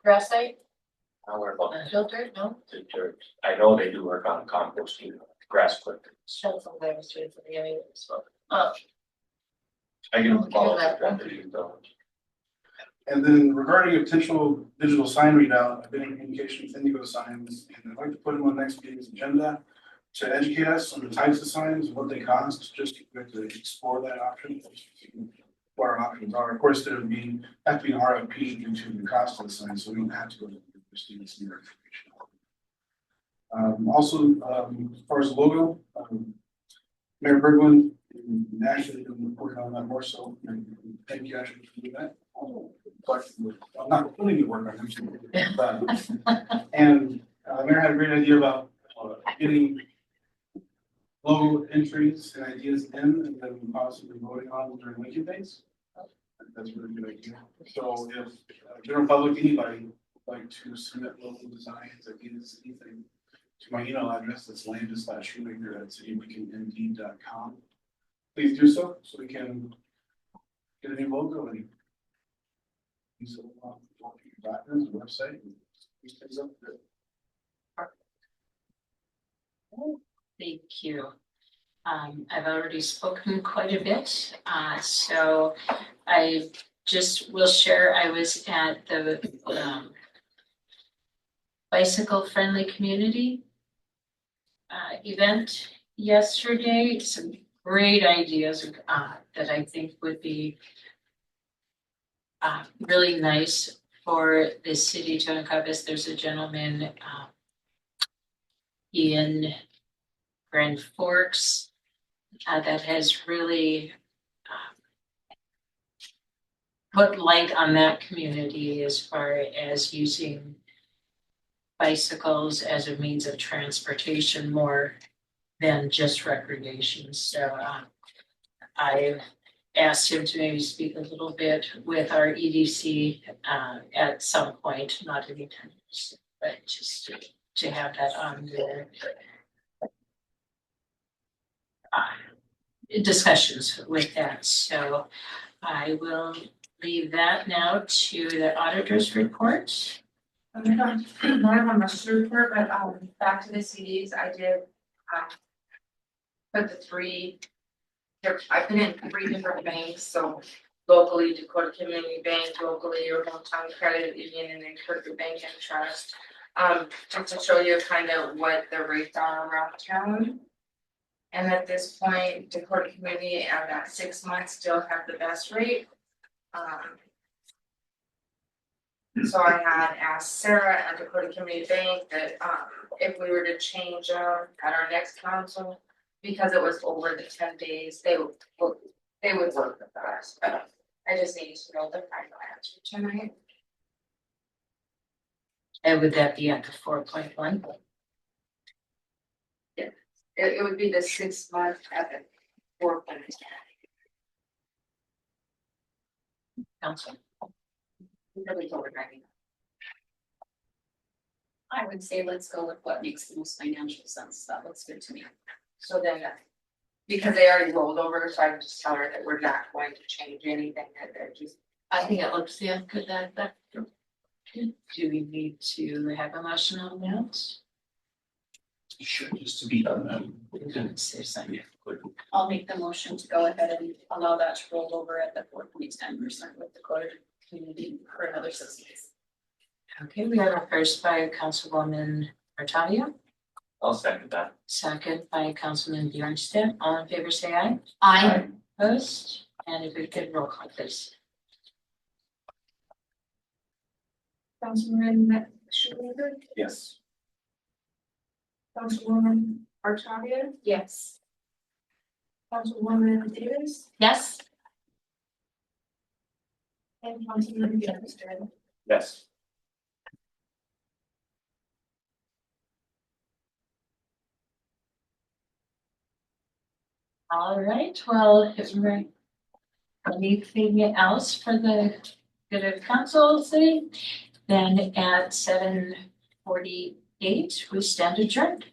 grass site, Where about filter, no? the dirt? I know they do work on composting, grass clippings. That's something I was doing for the beginning, so. I can follow up with Director Sheets though. And then regarding a potential digital sign readout, I've been in communication with Indigo Signs, and I'd like to put them on next meeting's agenda to educate us on the types of signs and what they cost, just to explore that option. What our options are. Of course, there would be, have to be an RFP due to the cost of the sign, so we don't have to go to the students and their information. Also, as far as the logo, Mayor Berglund and Ashley have been working on that more so. And thank you, Ashley, for doing that. But I'm not putting the work on them. But, and Mayor had a great idea about getting logo entries and ideas in and then possibly voting on them during Lincoln Days. That's a really good idea. So if general public, anybody would like to submit local designs, ideas, anything, to my email address, that's landis.shoemaker@cityweekendindeed.com. Please do so we can get a new logo and use it on documents, website, and these things up there. Thank you. I've already spoken quite a bit, so I just will share, I was at the bicycle friendly community event yesterday. Some great ideas that I think would be really nice for the city to encompass. There's a gentleman in Grand Forks that has really put light on that community as far as using bicycles as a means of transportation more than just recreation. So I've asked him to maybe speak a little bit with our EDC at some point, not anytime, but just to have that on there. Discussions with that. So I will leave that now to the auditor's report. I don't have much to report, but back to the CDs, I did put the three. I put in 3 different banks, so locally Dakota Community Bank, locally your hometown credit union, and then Kirkwood Bank and Trust. Just to show you kind of what the rates are around town. And at this point, Dakota Community at that 6 months still have the best rate. So I had asked Sarah at Dakota Community Bank that if we were to change them at our next council, because it was over the 10 days, they would work with us. But I just need to know the final answer tonight. And would that be at the 4.1? It would be the 6 month at the 4.1. Council. I would say let's go with what makes the most financial sense. That looks good to me. So then, because they already rolled over, so I can just tell her that we're not going to change anything, that they're just. I think it looks, yeah, good that. Do we need to have a motion on that? Sure, just to be done. I'll make the motion to go ahead and allow that to roll over at the 4.10% with Dakota Community for another 6 months. Okay, we have a first by Councilwoman Artadia, I'll second that. second by Councilman Bjornstedt. All in favor, say aye. Aye. Opposed? And if we could roll call, please. Councilman Shoemaker, Yes. Councilwoman Artadia, Yes. Councilwoman Davis, Yes. and Councilman Bjornstedt. Yes. All right, well, is there anything else for the good of council say? Then at 7:48, we stand adjourned.